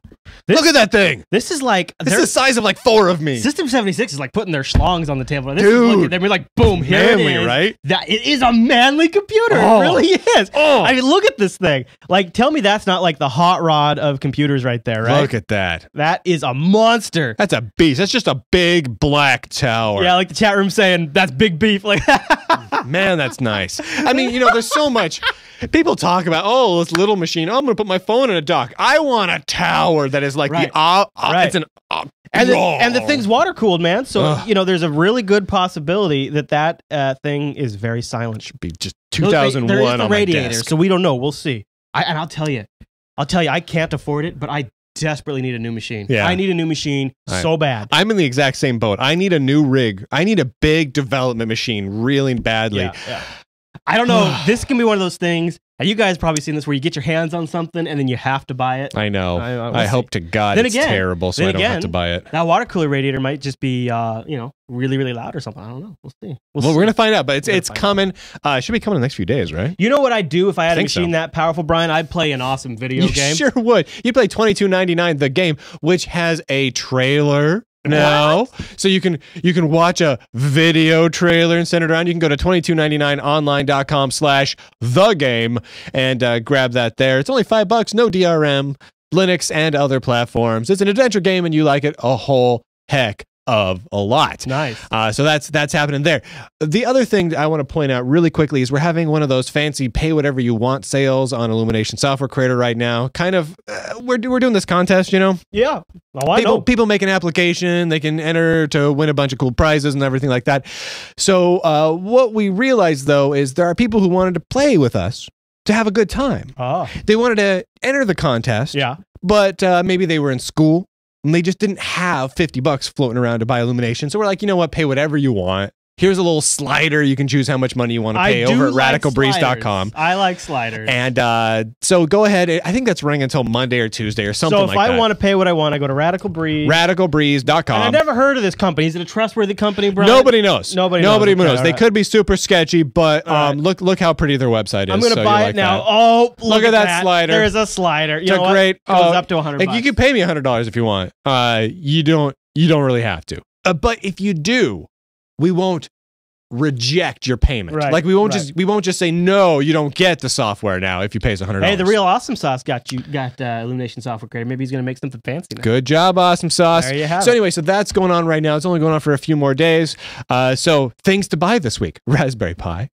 Look at that thing. This is like... This is the size of like 4 of me. System 76 is like putting their schlongs on the table. This Dude. they're like, boom, here Manly, it is. right? It is a manly computer. Oh. It really is. Oh. I mean, look at this thing. Like, tell me that's not like the hot rod of computers right there, right? Look at that. That is a monster. That's a beast. That's just a big black tower. Yeah, like the chat room saying, that's big beef. Like, man, that's nice. I mean, you know, there's so much... People talk about, oh, this little machine. Oh, I'm going to put my phone in a dock. I want a tower that is like right. it's an and the thing's water cooled, man. So you know, there's a really good possibility that thing is very silent. Should be just 2001 there is the on radiator, my desk. so we don't know. We'll see. And I'll tell you, I can't afford it, but I desperately need a new machine. Yeah. I need a new machine so bad. I'm in the exact same boat. I need a new rig. I need a big development machine really badly. Yeah. I don't know. This can be one of those things. And you guys probably seen this where you get your hands on something and then you have to buy it. I know. I hope to God then it's again, terrible so I don't have to buy it. That water cooler radiator might just be, you know, really, really loud or something. I don't know. We'll see. Well, we're going to find out, but it's coming. It should be coming in the next few days, right? You know what I'd do if I had a machine that powerful, Brian? I'd play an awesome video game. You sure would. You'd play $22.99 the game, which has a trailer. No, so you can watch a video trailer and send it around. You can go to 2299online.com/thegame and grab that there. It's only $5, no DRM, Linux and other platforms. It's an adventure game and you like it a whole heck of a lot. Nice. So that's happening there. The other thing that I want to point out really quickly is we're having one of those fancy pay whatever you want sales on Illumination Software Creator right now. Kind of, we're doing this contest, you know? Yeah. Oh, I know. People make an application, they can enter to win a bunch of cool prizes and everything like that. So what we realized though is there are people who wanted to play with us to have a good time. Oh. They wanted to enter the contest. Yeah. But maybe they were in school. And they just didn't have $50 floating around to buy Illumination. So we're like, you know what? Pay whatever you want. Here's a little slider. You can choose how much money you want to pay over at radicalbreeze.com. I like sliders. And so go ahead. I think that's running until Monday or Tuesday or something like that. So if I want to pay what I want, I go to Radical Breeze. Radicalbreeze.com. And I've never heard of this company. Is it a trustworthy company, Brian? Nobody knows. Nobody knows. Okay, they could be super sketchy, but look how pretty their website is. I'm going to buy it now. That. Oh, look at that slider. There's a slider. You it's know a great. What? Goes up to $100. You can pay me $100 if you want. You don't really have to. But if you do, we won't reject your payment. Right, like we won't just say no, you don't get the software now if you pay us $100. Hey, the real Awesome Sauce got Illumination Software Creator. Maybe he's going to make something fancy now. Good job, Awesome Sauce. There you have so it. anyway, so that's going on right now. It's only going on for a few more days. So things to buy this week: Raspberry Pi.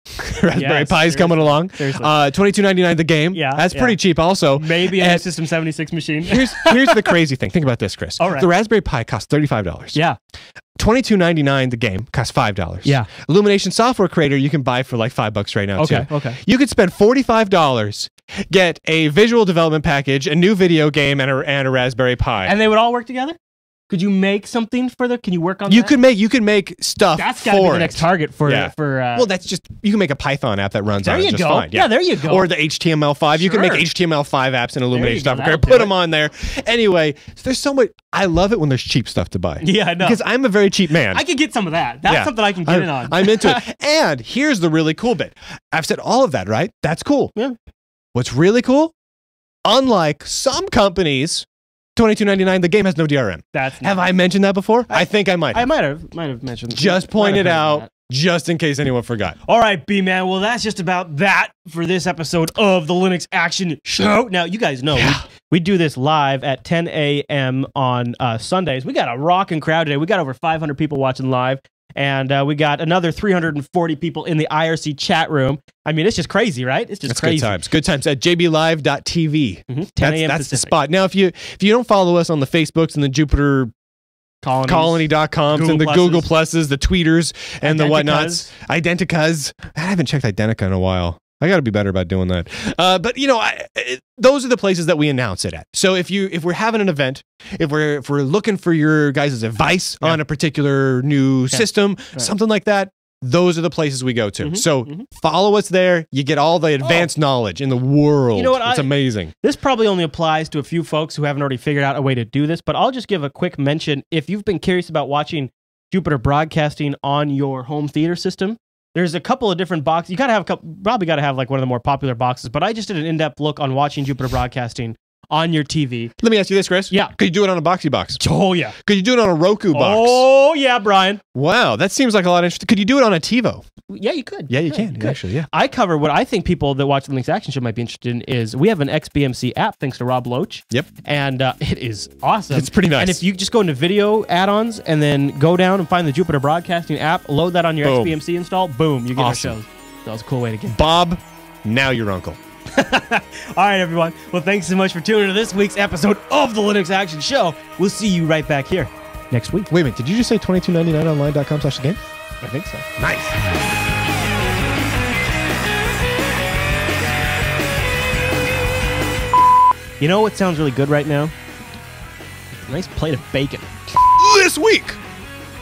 Raspberry Pi is coming along. $22.99 the game. Yeah, that's pretty cheap. Also, maybe a System 76 machine. Here's the crazy thing. Think about this, Chris. All right. The Raspberry Pi costs $35. Yeah. $22.99 the game costs $5. Yeah. Illumination Software Creator you can buy for like $5 right now too. Okay. You could spend $45, get a visual development package, a new video game, and a Raspberry Pi. And they would all work together? Could you make something for the? Can you work on you that? You can make stuff. That's got to be the next target for. Well, that's just you can make a Python app that runs on it just fine. Yeah, there you go. Or the HTML5. You can make HTML5 apps in Illumination Software Creator. Put them on there. Anyway, there's so much. I love it when there's cheap stuff to buy. Yeah, I know. Because I'm a very cheap man. I could get some of that. That's something I can get in on. I'm into it. And here's the really cool bit. I've said all of that, right? That's cool. Yeah. What's really cool? Unlike some companies. $22.99. The game has no DRM. Have I mentioned that before? I think I might. I might have mentioned. Just point it out, just in case anyone forgot. All right, B-Man. Well, that's just about that for this episode of the Linux Action Show. Now, you guys know we do this live at 10 a.m. on Sundays. We got a rocking crowd today. We got over 500 people watching live. And we got another 340 people in the IRC chat room. I mean, it's just crazy, right? It's just crazy. Good times. Good times at jblive.tv. 10 a.m. That's the spot. Now, if you don't follow us on the Facebooks and the Jupiter colony.coms and the Google Pluses, the tweeters, and the whatnots. Identicas. I haven't checked Identica in a while. I got to be better about doing that. But you know, those are the places that we announce it at. So if we're having an event, if we're looking for your guys' advice on a particular new system, something like that, those are the places we go to. So follow us there. You get all the advanced knowledge in the world. You know what? It's amazing. This probably only applies to a few folks who haven't already figured out a way to do this, but I'll just give a quick mention. If you've been curious about watching Jupiter Broadcasting on your home theater system, there's a couple of different boxes. You probably got to have like one of the more popular boxes, but I just did an in-depth look on watching Jupiter Broadcasting on your TV. Let me ask you this, Chris. Yeah. Could you do it on a Boxy box? Oh, yeah. Could you do it on a Roku box? Oh, yeah, Brian. Wow, that seems like a lot of interesting. Could you do it on a TiVo? Yeah, you could. Yeah, you can. Actually, yeah. I cover what I think people that watch the Linux Action Show might be interested in is we have an XBMC app thanks to Rob Loach. Yep. And it is awesome. It's pretty nice. And if you just go into video add-ons and then go down and find the Jupiter Broadcasting app, load that on your XBMC install, boom, you get our shows. That was a cool way to get Bob, now your uncle. All right, everyone. Well, thanks so much for tuning in to this week's episode of the Linux Action Show. We'll see you right back here next week. Wait a minute. Did you just say $22.99online.com/game? I think so. Nice. You know what sounds really good right now? A nice plate of bacon. This week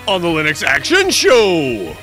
on the Linux Action Show.